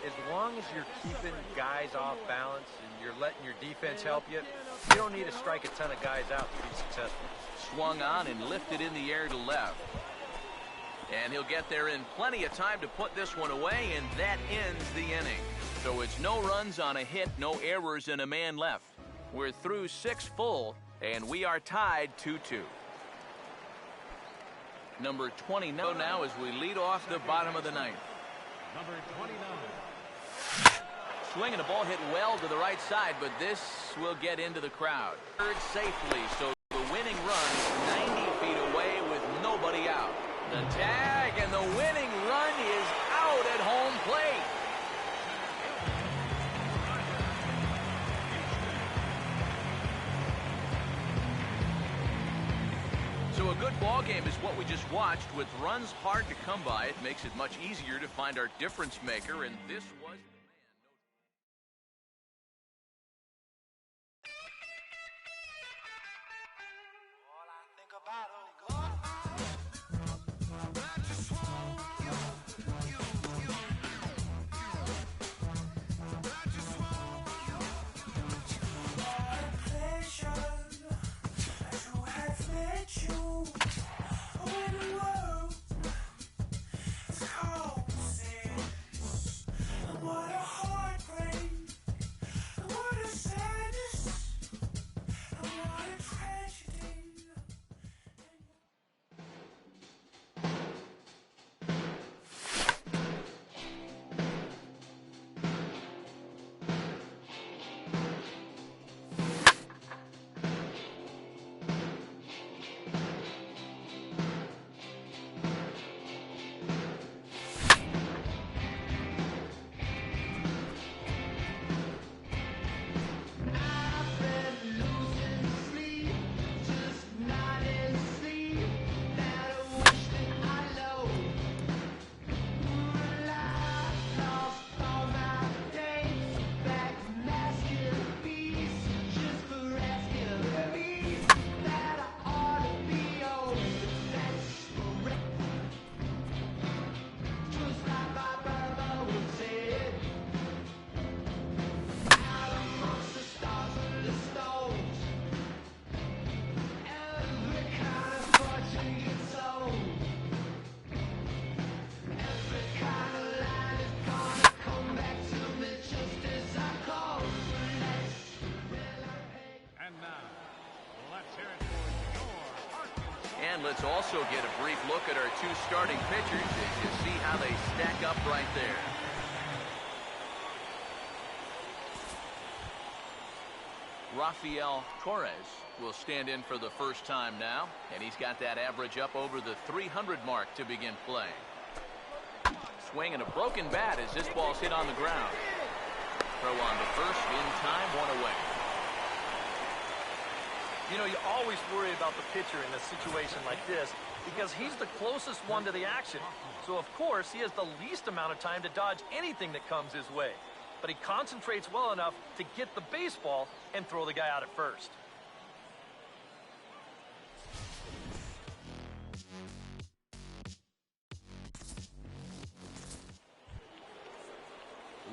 as long as you're keeping guys off balance and you're letting your defense help you, you don't need to strike a ton of guys out to be successful. Swung on and lifted in the air to left. And he'll get there in plenty of time to put this one away, and that ends the inning. So it's no runs on a hit, no errors, and a man left. We're through 6 full, and we are tied 2-2. Number 29 now as we lead off the bottom of the ninth. Number 29. Swinging the ball hit well to the right side, but this will get into the crowd. Third safely, so the winning run 90 feet away with nobody out. The tag, and the winning run is out at home plate. So a good ball game is what we just watched. With runs hard to come by, it makes it much easier to find our difference maker, and this was the man. And let's also get a brief look at our two starting pitchers as you see how they stack up right there. Rafael Torres will stand in for the first time now, and he's got that average up over the 300 mark to begin play. Swinging a broken bat as this ball's hit on the ground. Throw on to first, in time, one away. You know, you always worry about the pitcher in a situation like this because he's the closest one to the action. So, of course, he has the least amount of time to dodge anything that comes his way. But he concentrates well enough to get the baseball and throw the guy out at first.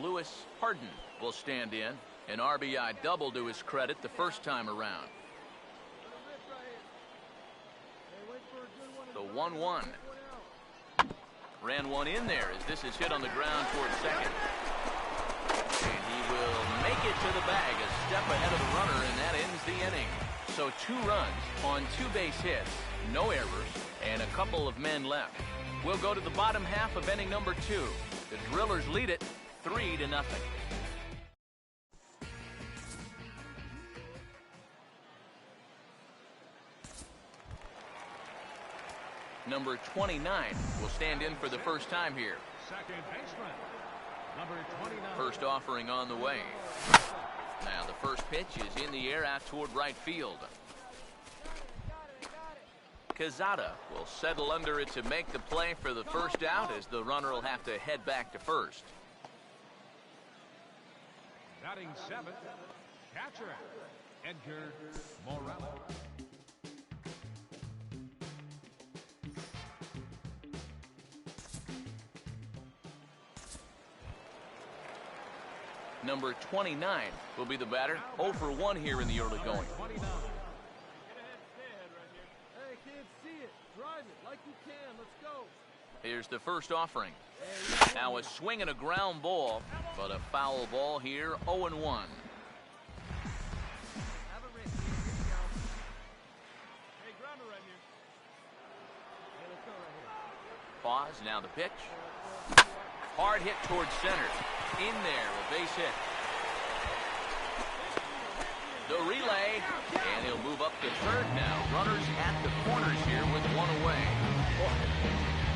Lewis Harden will stand in. An RBI double to his credit the first time around. The 1-1. Ran one in there as this is hit on the ground towards second. And he will make it to the bag a step ahead of the runner, and that ends the inning. So 2 runs on 2 base hits, no errors, and a couple of men left. We'll go to the bottom half of inning number 2. The Drillers lead it 3-0. Number 29 will stand in for the first time here. Second baseman, number 29. First offering on the way. Now the first pitch is in the air out toward right field. Quezada will settle under it to make the play for the first out as the runner will have to head back to first. Batting 7th, catcher, Edgar Morella. Number 29 will be the batter. 0 for 1 here in the early going. 29. Get ahead, stay ahead right here. Hey, kids, see it. Drive it like you can. Let's go. Here's the first offering. Now a swing and a ground ball, but a foul ball here, 0-1. Have a risk. Here we go. Hey, grounder right here. Hey, let's go right here. Pause, now the pitch. Hard hit towards center. In there, a base hit. The relay, and he'll move up to third now. Runners at the corners here with one away.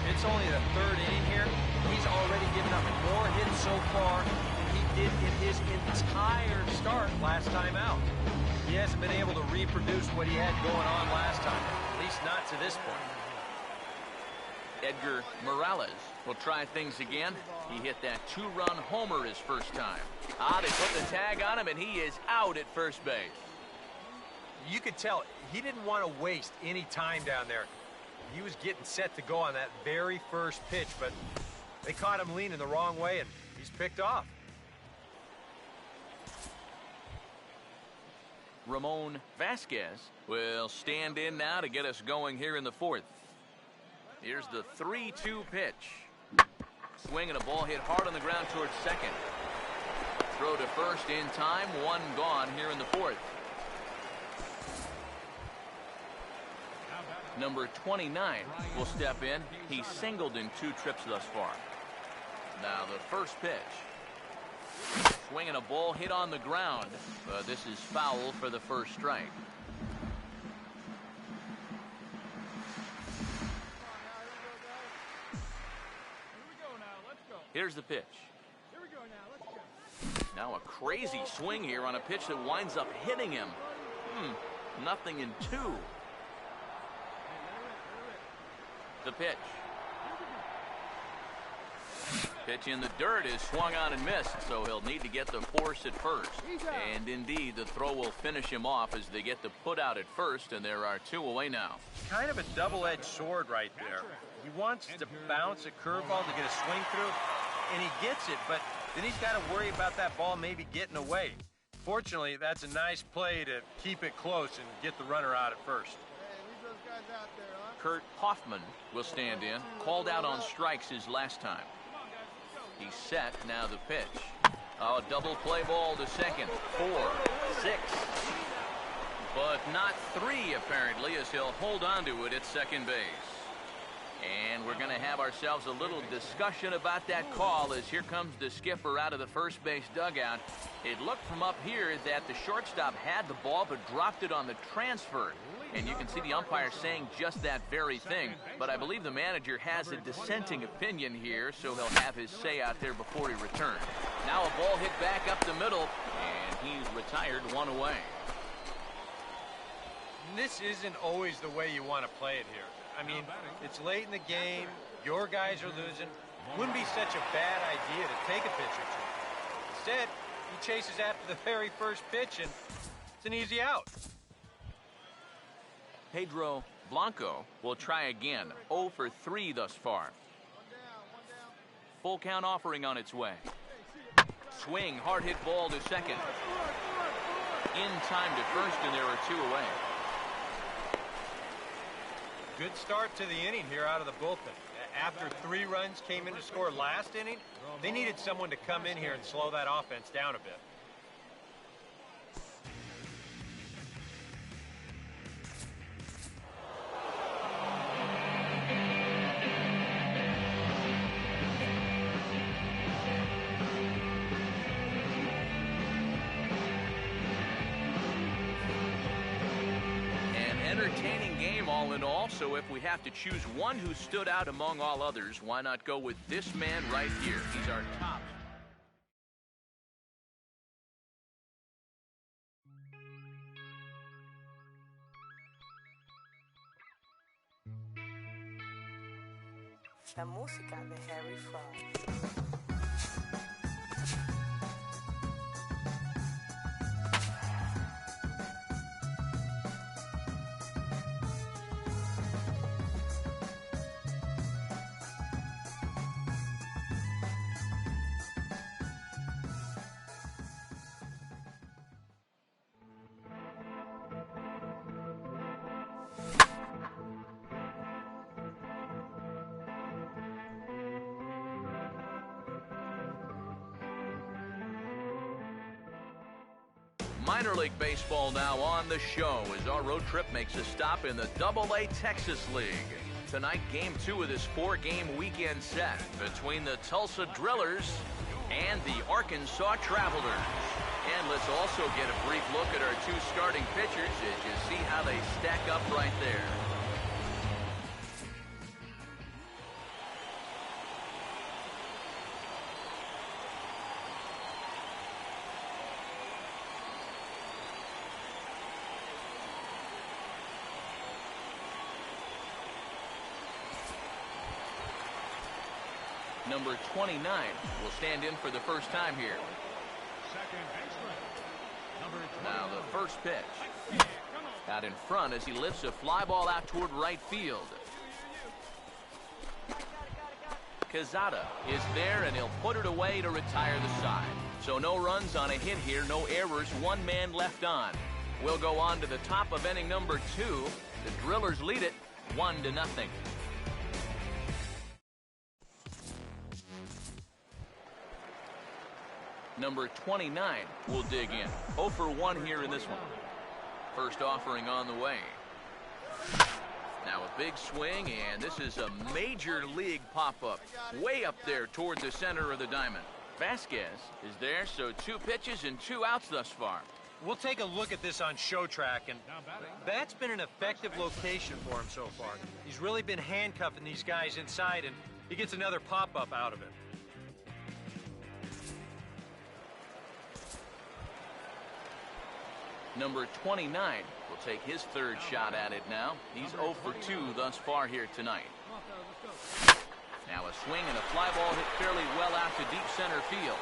It's only the third inning here. He's already given up more hits so far than he did in his entire start last time out. He hasn't been able to reproduce what he had going on last time, at least not to this point. Edgar Morales will try things again. He hit that two-run homer his first time. They put the tag on him, and he is out at first base. You could tell he didn't want to waste any time down there. He was getting set to go on that very first pitch, but they caught him leaning the wrong way, and he's picked off. Ramon Vasquez will stand in now to get us going here in the fourth. Here's the 3-2 pitch. Swing and a ball hit hard on the ground towards second. Throw to first in time. One gone here in the fourth. Number 29 will step in. He's singled in 2 trips thus far. Now the first pitch. Swing and a ball hit on the ground. But this is foul for the first strike. Here's the pitch. Here we go now. Let's go. Now a crazy swing here on a pitch that winds up hitting him. Nothing in 2. The pitch. Pitch in the dirt is swung on and missed, so he'll need to get the force at first. And indeed, the throw will finish him off as they get the put out at first, and there are 2 away now. Kind of a double-edged sword right there. He wants to bounce a curveball to get a swing through, and he gets it, but then he's got to worry about that ball maybe getting away. Fortunately, that's a nice play to keep it close and get the runner out at first. Kurt Hoffman will stand in. Called out on strikes his last time. He's set. Now the pitch. A double play ball to second. 4, 6. But not 3, apparently, as he'll hold on to it at second base. And we're going to have ourselves a little discussion about that call as here comes the skipper out of the first base dugout. It looked from up here that the shortstop had the ball but dropped it on the transfer. And you can see the umpire saying just that very thing. But I believe the manager has a dissenting opinion here, so he'll have his say out there before he returns. Now a ball hit back up the middle, and he's retired 1 away. This isn't always the way you want to play it here. I mean, it's late in the game, your guys are losing. Wouldn't be such a bad idea to take a pitch or 2. Instead, he chases after the very first pitch, and it's an easy out. Pedro Blanco will try again. 0 for 3 thus far. Full count offering on its way. Swing, hard hit ball to second. In time to first, and there are 2 away. Good start to the inning here out of the bullpen. After 3 runs came in to score last inning, they needed someone to come in here and slow that offense down a bit. Entertaining game all in all, so if we have to choose one who stood out among all others, why not go with this man right here? He's our top. La música de Harry Fraud. Minor League Baseball now on the show as our road trip makes a stop in the Double-A Texas League. Tonight, game 2 of this 4-game weekend set between the Tulsa Drillers and the Arkansas Travelers. And let's also get a brief look at our 2 starting pitchers as you see how they stack up right there. Number 29 will stand in for the first time here. Second baseman. Number 20. Now the first pitch. Out in front as he lifts a fly ball out toward right field. Quezada is there, and he'll put it away to retire the side. So no runs on a hit here, no errors, 1 man left on. We'll go on to the top of inning number 2. The Drillers lead it 1-0. Number 29 will dig in. 0 for 1 here in this one. First offering on the way. Now a big swing, and this is a major league pop-up. Way up there toward the center of the diamond. Vasquez is there, so 2 pitches and 2 outs thus far. We'll take a look at this on show track, and that's been an effective location for him so far. He's really been handcuffing these guys inside, and he gets another pop-up out of it. Number 29 will take his 3rd shot at it now. He's 0 for 2 thus far here tonight. Now a swing and a fly ball hit fairly well out to deep center field.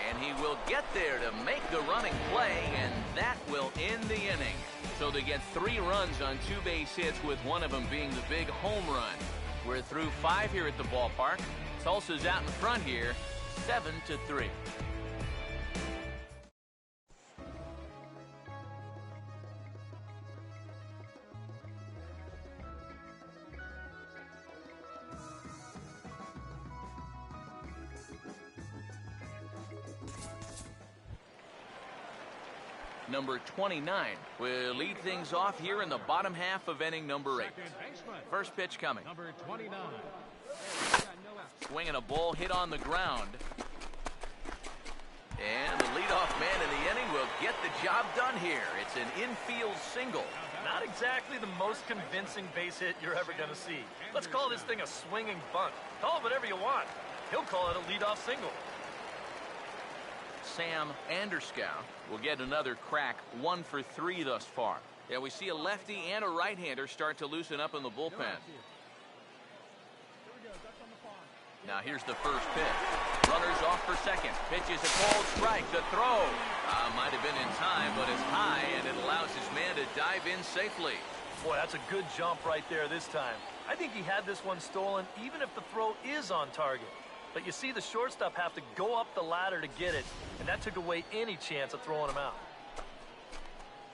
And he will get there to make the running play, and that will end the inning. So they get 3 runs on 2 base hits, with one of them being the big home run. We're through 5 here at the ballpark. Tulsa's out in front here, 7-3. Number 29 will lead things off here in the bottom half of inning number 8. First pitch coming. Number 29. Swinging a ball hit on the ground. And the leadoff man in the inning will get the job done here. It's an infield single. Not exactly the most convincing base hit you're ever going to see. Let's call this thing a swinging bunt. Call it whatever you want. He'll call it a leadoff single. Sam Anderskow will get another crack, 1 for 3 thus far. Yeah, we see a lefty and a right-hander start to loosen up in the bullpen. Now here's the first pitch. Runners off for second. Pitch is a cold strike. The throw might have been in time, but it's high, and it allows his man to dive in safely. Boy, that's a good jump right there this time. I think he had this one stolen, even if the throw is on target. But you see, the shortstop have to go up the ladder to get it, and that took away any chance of throwing him out.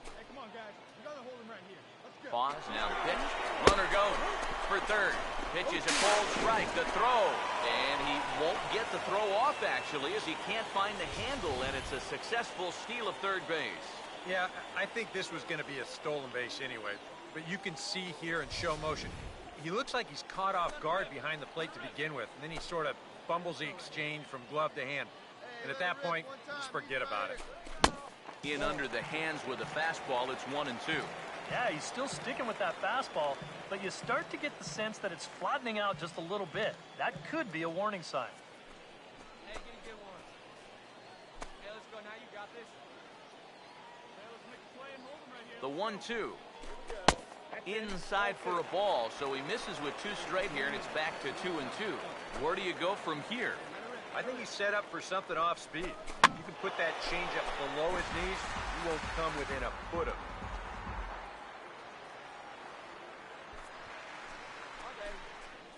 Hey, come on, guys. We gotta hold him right here. Let's go. Pause, now the pitch. Runner going for third. Pitch is a cold strike. The throw. And he won't get the throw off, actually, as he can't find the handle, and it's a successful steal of third base. Yeah, I think this was going to be a stolen base anyway. But you can see here in show motion, he looks like he's caught off guard behind the plate to begin with, and then he sort of fumbles the exchange from glove to hand. And at that point, just forget about it. In under the hands with a fastball, it's 1-2. Yeah, he's still sticking with that fastball, but you start to get the sense that it's flattening out just a little bit. That could be a warning sign. Hey, get a good one. Hey, let's go now. You got this. Hey, let's make a play and hold him right here. The 1-2. Inside for a ball, so he misses with 2 straight here, and it's back to 2-2. Where do you go from here? I think he's set up for something off speed. You can put that changeup below his knees, he won't come within a foot of it. Okay.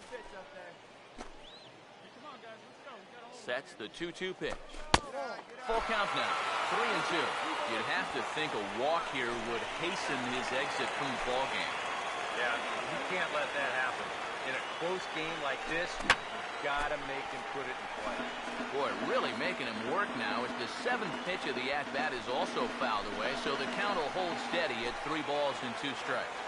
Pitch up there. Hey, come on, guys. Let's go. We gotta hold him. Sets the 2-2 pitch. Full count now, 3-2. You'd have to think a walk here would hasten his exit from the ballgame. Yeah, you can't let that happen. In a close game like this, you've got to make him put it in play. Boy, really making him work now as the 7th pitch of the at-bat is also fouled away, so the count will hold steady at 3 balls and 2 strikes.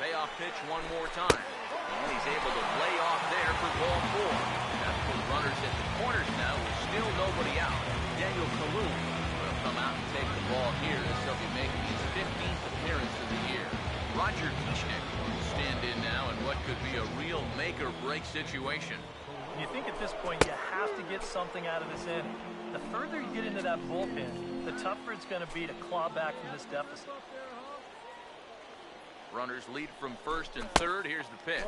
Payoff pitch one more time. And he's able to lay off there for ball 4. Got the runners at the corners now with still nobody out. Daniel Kalu will come out and take the ball here as he'll be making his 15th appearance of the year. Roger Kishnick will stand in now in what could be a real make-or-break situation. You think at this point you have to get something out of this inning. The further you get into that bullpen, the tougher it's going to be to claw back from this deficit. Runners lead from first and third. Here's the pitch.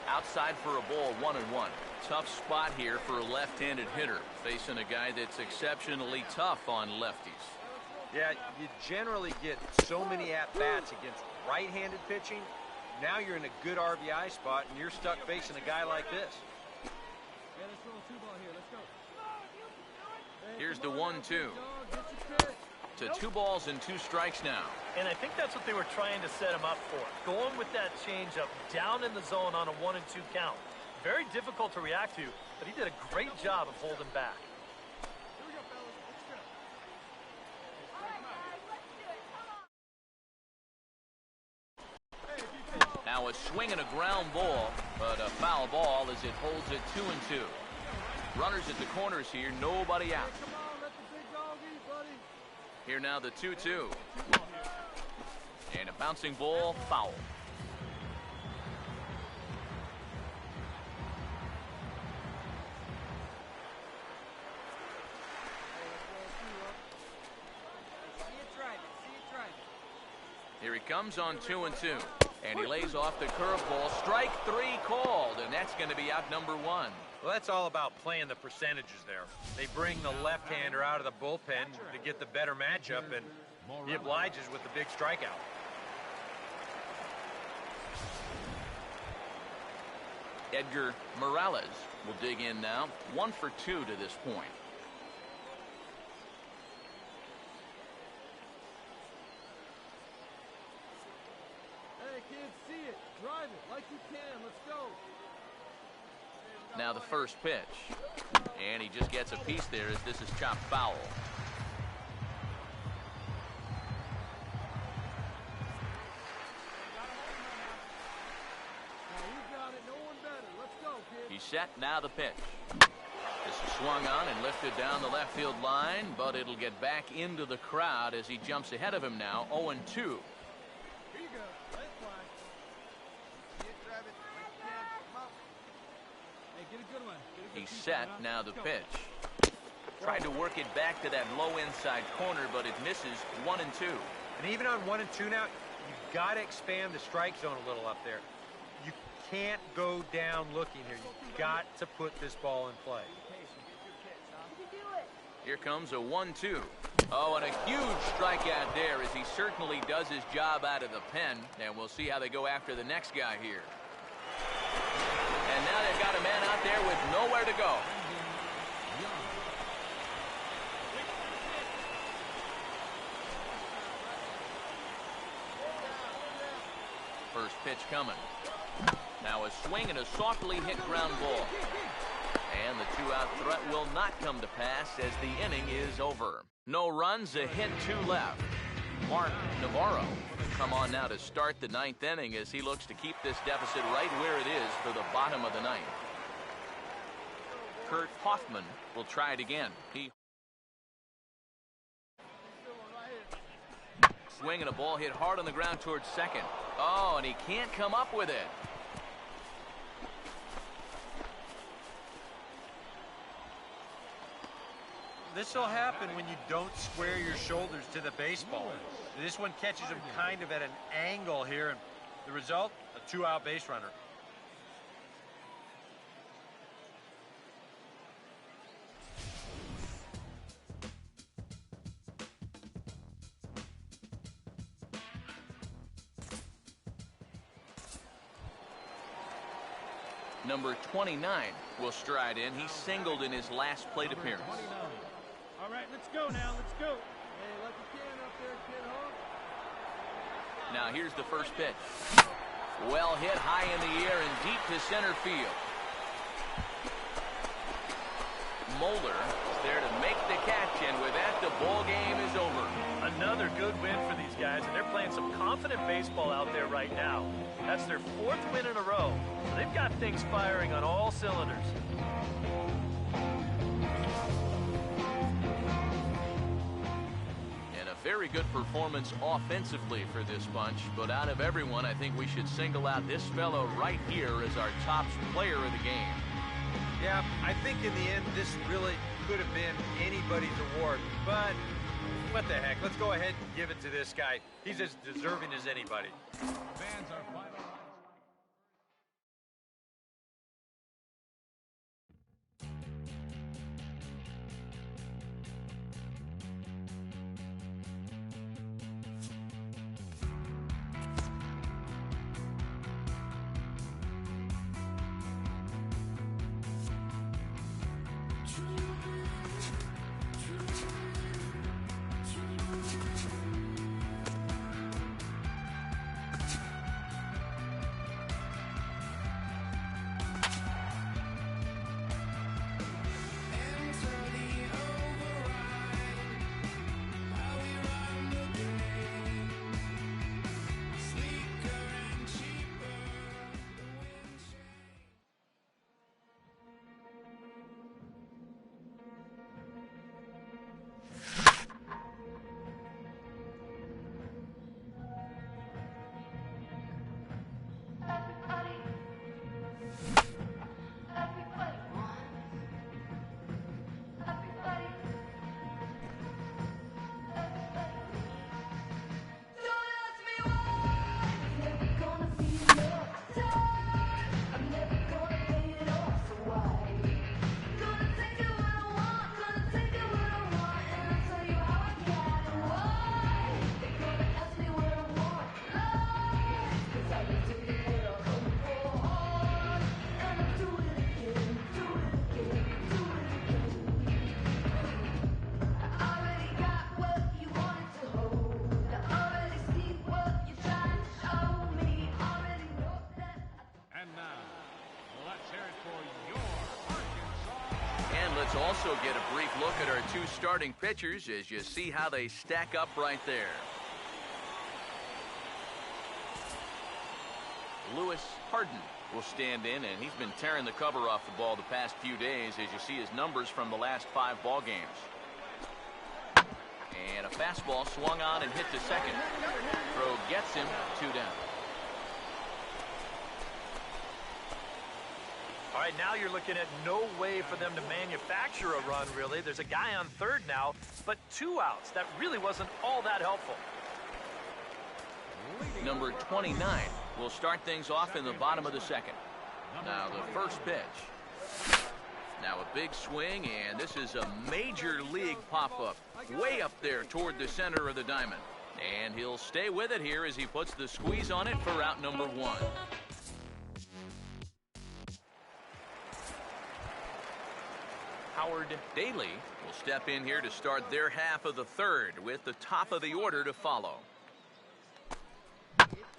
Outside for a ball, 1-1. Tough spot here for a left-handed hitter, facing a guy that's exceptionally tough on lefties. Yeah, you generally get so many at-bats against right-handed pitching. Now you're in a good RBI spot, and you're stuck facing a guy like this. Yeah, let's roll 2-ball here. Let's go. Here's the 1-2. To 2 balls and 2 strikes now. And I think that's what they were trying to set him up for. Going with that changeup down in the zone on a 1-2 count. Very difficult to react to, but he did a great job of holding back. Here we go, fellas. Let's go. Now a swing and a ground ball, but a foul ball as it holds it 2-2. Runners at the corners here, nobody out. Come on, let the big dog eat, buddy. Here now the 2-2. And a bouncing ball, foul. Here he comes on 2-2. And he lays off the curveball. Strike 3 called, and that's going to be out number 1. Well, that's all about playing the percentages there. They bring the left-hander out of the bullpen to get the better matchup, and he obliges with the big strikeout. Edgar Morales will dig in now. 1 for 2 to this point. Hey, kids, see it. Drive it like you can. Let's go. Now the first pitch. And he just gets a piece there as this is chopped foul. He's set, now the pitch. This is swung on and lifted down the left field line, but it'll get back into the crowd as he jumps ahead of him now, 0-2. Here you go. Let it fly. Drive it. Come on. Hey, get a good one. He's set, now the pitch. Tried to work it back to that low inside corner, but it misses, 1-2. And even on 1-2 now, you've got to expand the strike zone a little up there. You can't go down looking here. You've got to put this ball in play. Here comes a 1-2. Oh, and a huge strikeout there as he certainly does his job out of the pen. And we'll see how they go after the next guy here. And now they've got a man out there with nowhere to go. First pitch coming. Now a swing and a softly hit ground ball. And the 2-out threat will not come to pass as the inning is over. No runs, a hit, 2 left. Mark Navarro will come on now to start the 9th inning as he looks to keep this deficit right where it is for the bottom of the 9th. Kurt Hoffman will try it again. Swing and a ball hit hard on the ground towards second. Oh, and he can't come up with it. This will happen when you don't square your shoulders to the baseball. This one catches him kind of at an angle here, and the result, a 2-out base runner. Number 29 will stride in. He singled in his last plate appearance. All right, let's go now. Let's go. Hey, like you can up there, kid, huh? Now here's the first pitch. Well hit high in the air and deep to center field. Moeller is there to make the catch, and with that, the ball game is over. Another good win for these guys, and they're playing some confident baseball out there right now. That's their 4th win in a row. So they've got things firing on all cylinders. And a very good performance offensively for this bunch. But out of everyone, I think we should single out this fellow right here as our top player of the game. Yeah, I think in the end, this really could have been anybody's award. But what the heck? Let's go ahead and give it to this guy. He's as deserving as anybody. Fans are final. Let's also get a brief look at our 2 starting pitchers as you see how they stack up right there. Lewis Harden will stand in, and he's been tearing the cover off the ball the past few days as you see his numbers from the last 5 ball games. And a fastball swung on and hit to second. Throw gets him 2 down. All right, now you're looking at no way for them to manufacture a run, really. There's a guy on third now, but 2 outs. That really wasn't all that helpful. Number 29 will start things off in the bottom of the second. Now the first pitch. Now a big swing, and this is a major league pop-up. Way up there toward the center of the diamond. And he'll stay with it here as he puts the squeeze on it for out number 1. Howard Daly will step in here to start their half of the third with the top of the order to follow.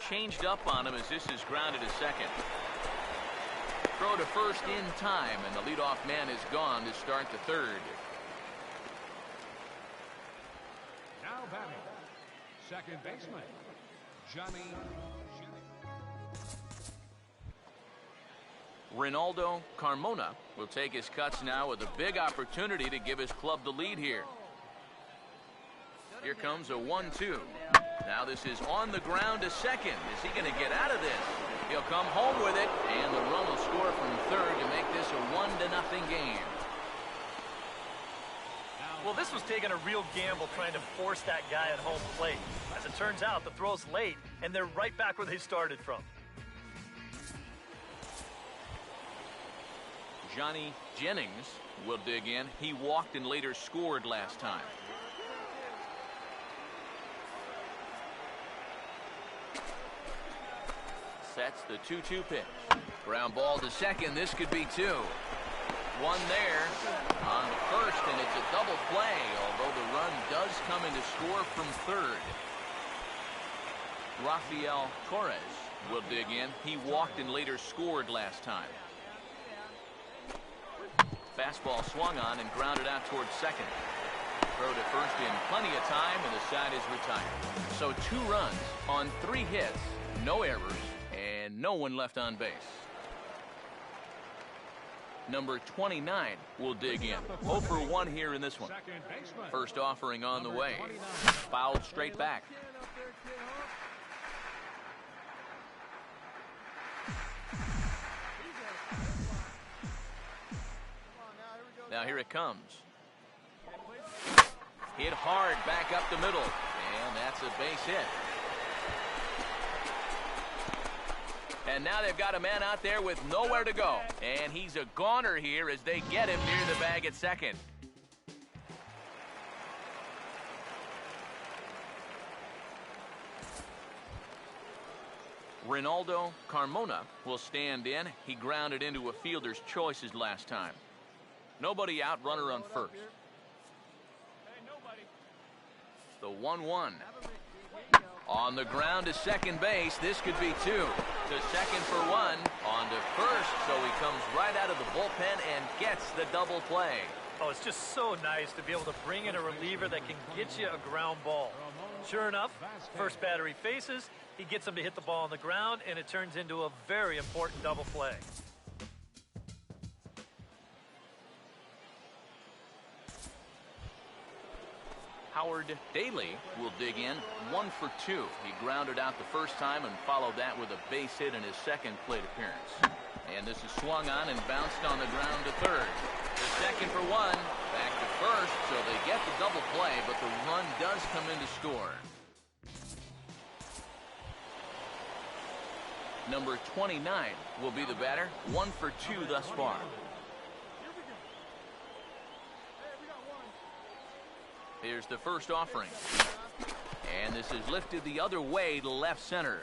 Changed up on him as this is grounded to second. Throw to first in time, and the leadoff man is gone to start the third. Now batting, second baseman, Johnny. Ronaldo Carmona will take his cuts now with a big opportunity to give his club the lead here. Here comes a 1-2. Now this is on the ground to second. Is he going to get out of this? He'll come home with it, and the run will score from third to make this a 1-0 game. Well, this was taking a real gamble trying to force that guy at home plate. As it turns out, the throw's late, and they're right back where they started from. Johnny Jennings will dig in. He walked and later scored last time. Sets the 2-2 pitch. Ground ball to second. This could be 2. One there on the first, and it's a double play, although the run does come in to score from third. Rafael Torres will dig in. He walked and later scored last time. Fastball swung on and grounded out towards second. Throw to first in plenty of time, and the side is retired. So 2 runs on 3 hits, no errors, and no one left on base. Number 29 will dig in. 0 for 1 here in this one. First offering on the way. Fouled straight back. Now here it comes. Hit hard back up the middle, and that's a base hit. And now they've got a man out there with nowhere to go, and he's a goner here as they get him near the bag at second. Ronaldo Carmona will stand in. He grounded into a fielder's choices last time. Nobody out, runner on first. The 1-1. On the ground to second base. This could be 2. To second for 1. On to first. So he comes right out of the bullpen and gets the double play. Oh, it's just so nice to be able to bring in a reliever that can get you a ground ball. Sure enough, first batter he faces, he gets him to hit the ball on the ground, and it turns into a very important double play. Howard Daly will dig in. 1 for 2. He grounded out the first time and followed that with a base hit in his second plate appearance. And this is swung on and bounced on the ground to third. The second for 1. Back to first, so they get the double play, but the run does come in to score. Number 29 will be the batter. 1 for 2 thus far. Here's the first offering. And this is lifted the other way to left center.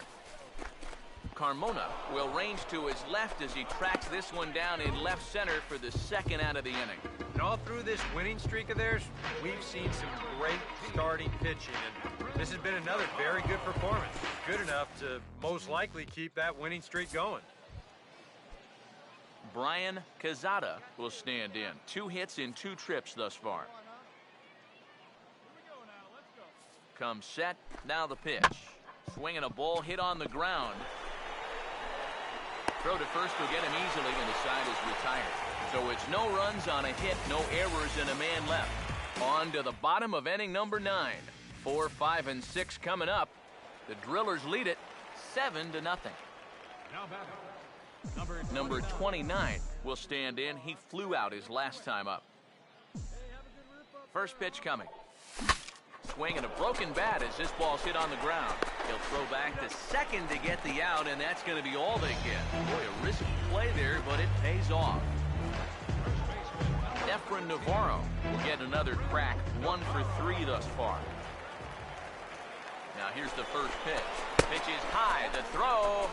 Carmona will range to his left as he tracks this one down in left center for the second out of the inning. And all through this winning streak of theirs, we've seen some great starting pitching, and this has been another very good performance. Good enough to most likely keep that winning streak going. Brian Cazada will stand in. 2 hits in 2 trips thus far. Comes set, now the pitch. Swinging a ball hit on the ground. Throw to first will get him easily, and the side is retired. So it's no runs on a hit, no errors, and a man left. On to the bottom of inning number 9. 4, 5, and 6 coming up. The Drillers lead it 7-0. Number 29 will stand in. He flew out his last time up. First pitch coming. Swinging a broken bat as this ball's hit on the ground. He'll throw back to second to get the out, and that's going to be all they get. Boy, a risky play there, but it pays off. Efren Navarro will get another crack. 1 for 3 thus far. Now here's the first pitch. Pitch is high, the throw.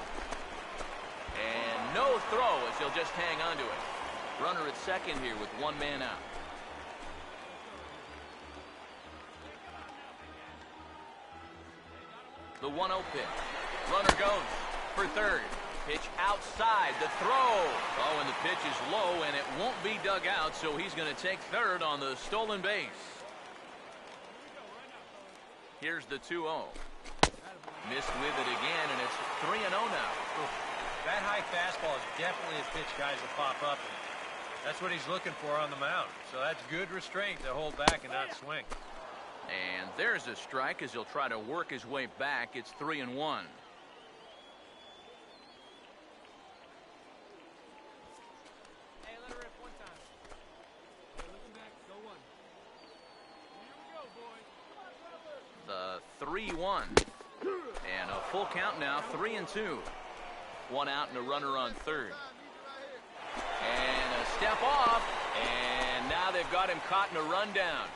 And no throw as he'll just hang on to it. Runner at second here with 1 man out. The 1-0 pitch. Runner goes for third. Pitch outside. The throw. Oh, and the pitch is low, and it won't be dug out, so he's going to take third on the stolen base. Here's the 2-0. Missed with it again, and it's 3-0 now. That high fastball is definitely a pitch guys will pop up, and that's what he's looking for on the mound. So that's good restraint to hold back and not swing. And there's a strike as he'll try to work his way back. It's 3-1. Hey, let her rip one time. Hey, looking back, go 1. Here we go, boys. The 3-1. And a full count now, 3-2. 1 out and a runner on third. And a step off. And now they've got him caught in a rundown.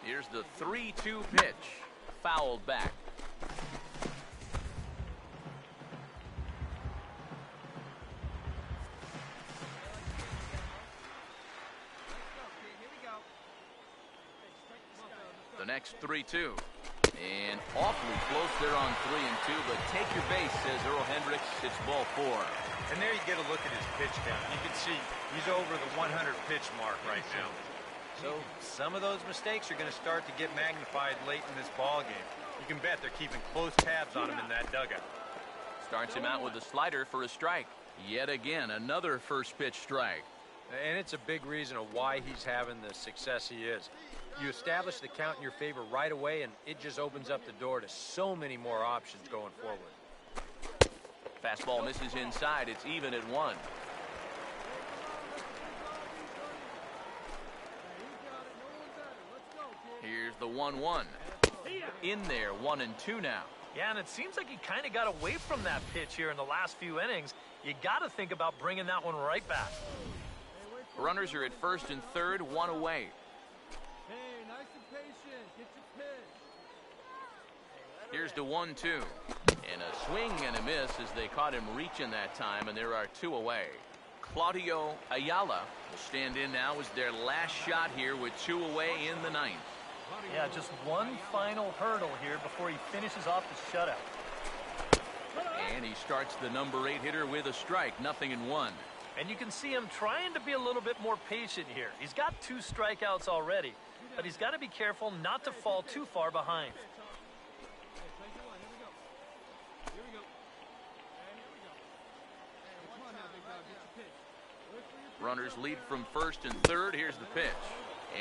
Here's the 3-2 pitch. Fouled back. The next 3-2. And awfully close there on 3-2, but take your base, says Earl Hendricks. It's ball 4. And there you get a look at his pitch count. You can see he's over the 100 pitch mark right now. So some of those mistakes are going to start to get magnified late in this ball game. You can bet they're keeping close tabs on him in that dugout. Starts him out with a slider for a strike. Yet again, another first pitch strike. And it's a big reason of why he's having the success he is. You establish the count in your favor right away, and it just opens up the door to so many more options going forward. Fastball misses inside. It's even at 1. Here's the 1-1. In there, 1-2 now. Yeah, and it seems like he kind of got away from that pitch here in the last few innings. You got to think about bringing that one right back. Runners are at first and third, 1 away. Hey, nice and patient. Get your pitch. Here's the 1-2. And a swing and a miss as they caught him reaching that time, and there are 2 away. Claudio Ayala will stand in now as their last shot here with 2 away in the 9th. Yeah, just one final hurdle here before he finishes off the shutout. And he starts the number 8 hitter with a strike, 0-1. And you can see him trying to be a little bit more patient here. He's got 2 strikeouts already, but he's got to be careful not to fall too far behind. Runners lead from first and third. Here's the pitch.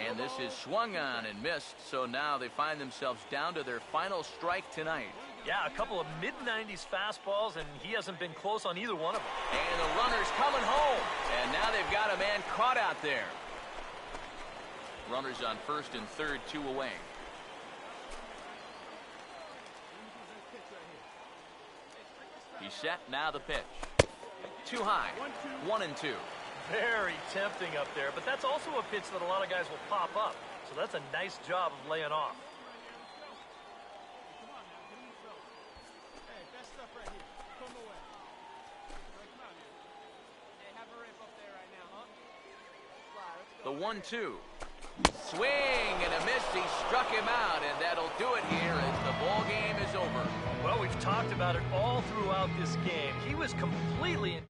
And this is swung on and missed, so now they find themselves down to their final strike tonight. Yeah, a couple of mid-90s fastballs, and he hasn't been close on either one of them. And the runner's coming home. And now they've got a man caught out there. Runners on first and third, 2 away. He's set, now the pitch. Too high, 1-2. Very tempting up there, but that's also a pitch that a lot of guys will pop up. So that's a nice job of laying off. Hey, that stuff right here. Come away. Come out here. Hey, have a rip up there right now, huh? The 1-2. Swing and a miss. He struck him out, and that'll do it here as the ball game is over. Well, we've talked about it all throughout this game. He was completely